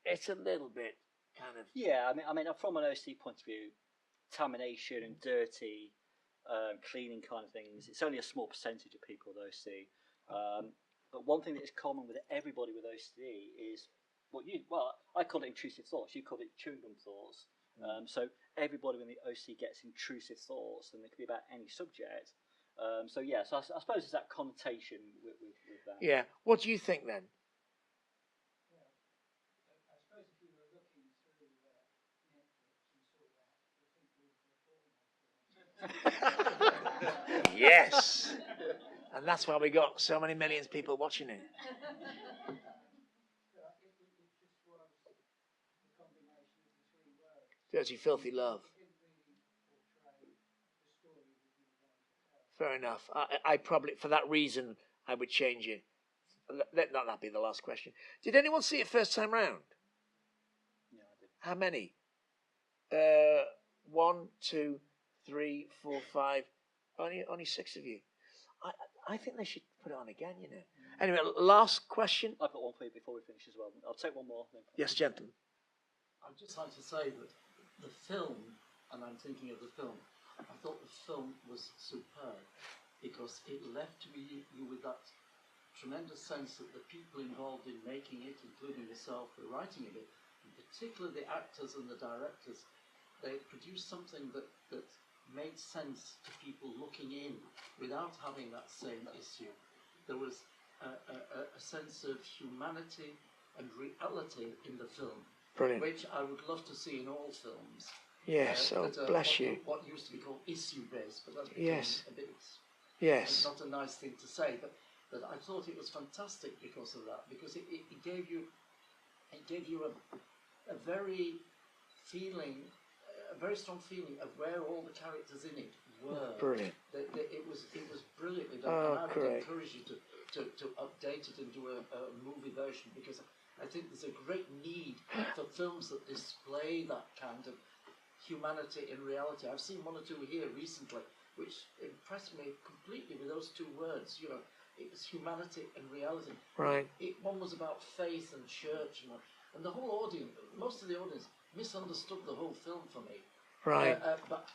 It's a little bit kind of... Yeah, I mean, from an OCD point of view, contamination and dirty, cleaning kind of things, it's only a small percentage of people with OCD. But one thing that is common with everybody with OCD is I call it intrusive thoughts. You call it chewing gum thoughts. So everybody with the OCD gets intrusive thoughts, and they can be about any subject. So I suppose there's that connotation with that. Yeah. What do you think then? I suppose if you were looking through Netflix and saw that, you think we Yes. And that's why we got so many millions of people watching it. it just was the combination of the three words. Dirty Filthy Love. It didn't really portray the story that you wanted to tell. Fair enough. I probably, for that reason, I would change it. Let that be the last question. Did anyone see it first time round? Yeah, I did. How many? 1, 2, 3, 4, 5. Only 6 of you. I think they should put it on again, Anyway, last question. I've got one for you before we finish as well. I'll take one more. Then. Yes, gentlemen. I'd just like to say that the film, and I'm thinking of the film, I thought the film was superb because it left you with that tremendous sense that the people involved in making it, including yourself, the writing of it, and particularly the actors and the directors, they produced something that made sense to people looking in without having that same issue. There was a sense of humanity and reality in the film, Brilliant. which I would love to see in all films. Yes, bless you. What used to be called issue-based, but that's become Yes. a bit... Yes. Not a nice thing to say, but I thought it was fantastic because of that, because it gave you a very strong feeling of where all the characters in it were. Brilliant. It was brilliantly done. Oh, and I would great. encourage you to update it and do a movie version, because I think there's a great need for films that display that kind of humanity in reality. I've seen 1 or 2 here recently, which impressed me completely with those 2 words. It was humanity and reality. Right. One was about faith and church, and the whole audience, most of the audience, misunderstood the whole film for me. Right. But,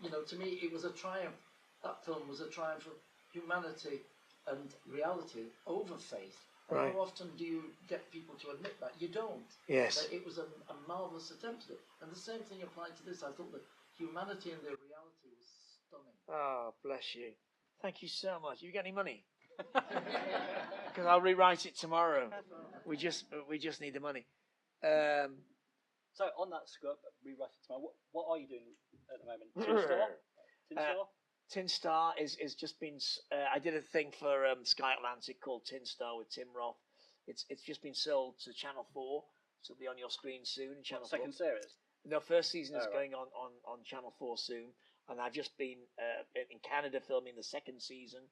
you know, to me, it was a triumph. That film was a triumph of humanity and reality over faith. And Right. how often do you get people to admit that? You don't. Yes. But it was a marvellous attempt at it. And the same thing applied to this. I thought the humanity and the reality was stunning. Oh, bless you. Thank you so much. You got any money? Because I'll rewrite it tomorrow. We just need the money. So on that script, rewrite it tomorrow. What are you doing at the moment? Tin Star? Tin Star? Tin Star is just been. I did a thing for Sky Atlantic called Tin Star with Tim Roth. It's just been sold to Channel 4, so it'll be on your screen soon. Channel 4. Second series? No, first season is right. going on Channel 4 soon, and I've just been in Canada filming the second season,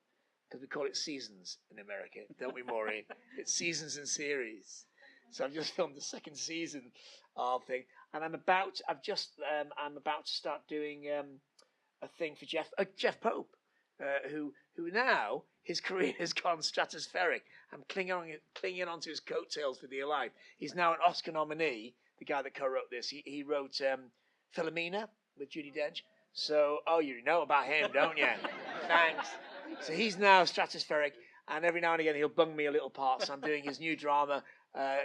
because we call it seasons in America, don't we, Maureen? It's seasons and series. So I've just filmed the second season of thing, and I'm about to start doing a thing for Jeff Pope, who now his career has gone stratospheric. I'm clinging onto his coattails for dear life. He's now an Oscar nominee. The guy that co-wrote this, he wrote Philomena with Judi Dench. So, you know about him, don't you? Thanks. So he's now stratospheric, and every now and again he'll bung me a little part. So I'm doing his new drama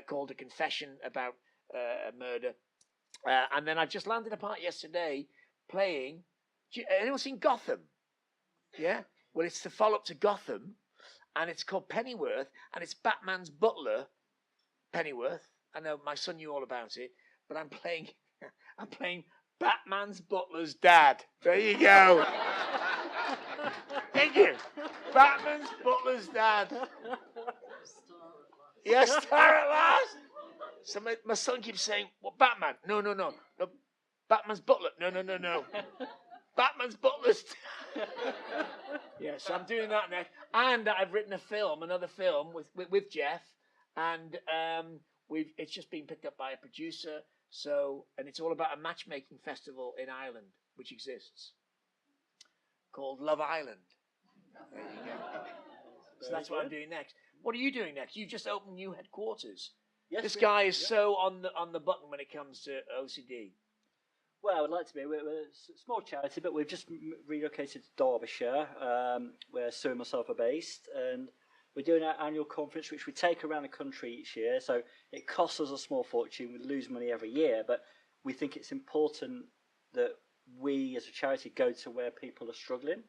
called A Confession about a murder. And then I just landed a part yesterday playing. Anyone seen Gotham? Yeah? Well, it's the follow-up to Gotham, and it's called Pennyworth, and it's Batman's butler, Pennyworth. I know my son knew all about it, but I'm playing Batman's butler's dad. There you go. Thank you. Batman's butler's dad. Yes, star at last. So my son keeps saying, "What, Batman? No. Batman's butler. No. Batman's butler's dad." Yeah, so I'm doing that next, and I've written another film with Jeff, and it's just been picked up by a producer. So, and it's all about a matchmaking festival in Ireland, which exists, called Love Island. There you go. So that's what I'm doing next. What are you doing next? You just opened new headquarters. Yes, this guy is so on the button when it comes to OCD. Well, I would like to be. We're a small charity, but we've just relocated to Derbyshire, where Sue and myself are based, and we're doing our annual conference, which we take around the country each year. So it costs us a small fortune. We lose money every year, but we think it's important that we, as a charity, go to where people are struggling.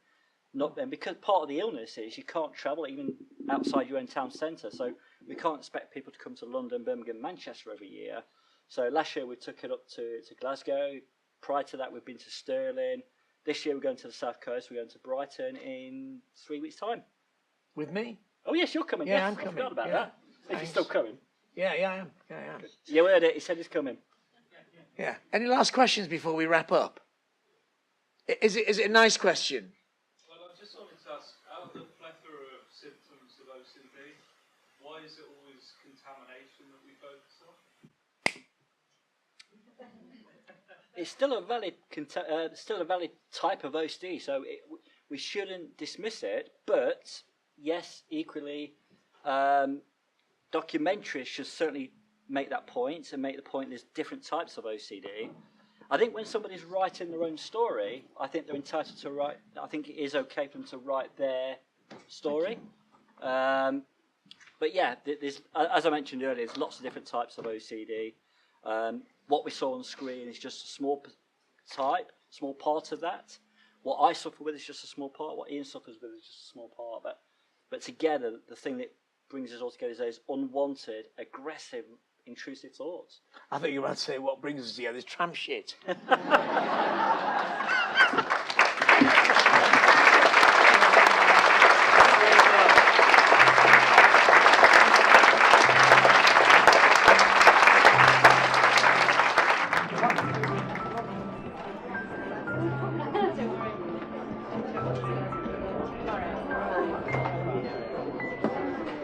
And because part of the illness is you can't travel even outside your own town centre. So we can't expect people to come to London, Birmingham, Manchester every year. So last year we took it up to Glasgow. Prior to that, we've been to Stirling. This year we're going to the South Coast. We're going to Brighton in 3 weeks' time. With me? Oh, yes, you're coming. Yeah, yes, I'm coming. I forgot about that. Is he Thanks. still coming? Yeah, I am. You heard it. He said he's coming. Yeah. Any last questions before we wrap up? Is it a nice question? Well, I just wanted to ask, out of the plethora of symptoms of OCD, why is it always contamination that we focus on? It's still a valid type of OCD, so we shouldn't dismiss it. But yes, equally, documentaries should certainly make that point and make the point there's different types of OCD. I think when somebody's writing their own story, I think they're entitled to write. I think it is okay for them to write their story. But yeah, there's, as I mentioned earlier, there's lots of different types of OCD. What we saw on screen is just a small part of that. What I suffer with is just a small part. What Ian suffers with is just a small part. But together, the thing that brings us all together is those unwanted, aggressive, intrusive thoughts. I think you might say what brings us together is tramp shit.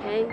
Okay.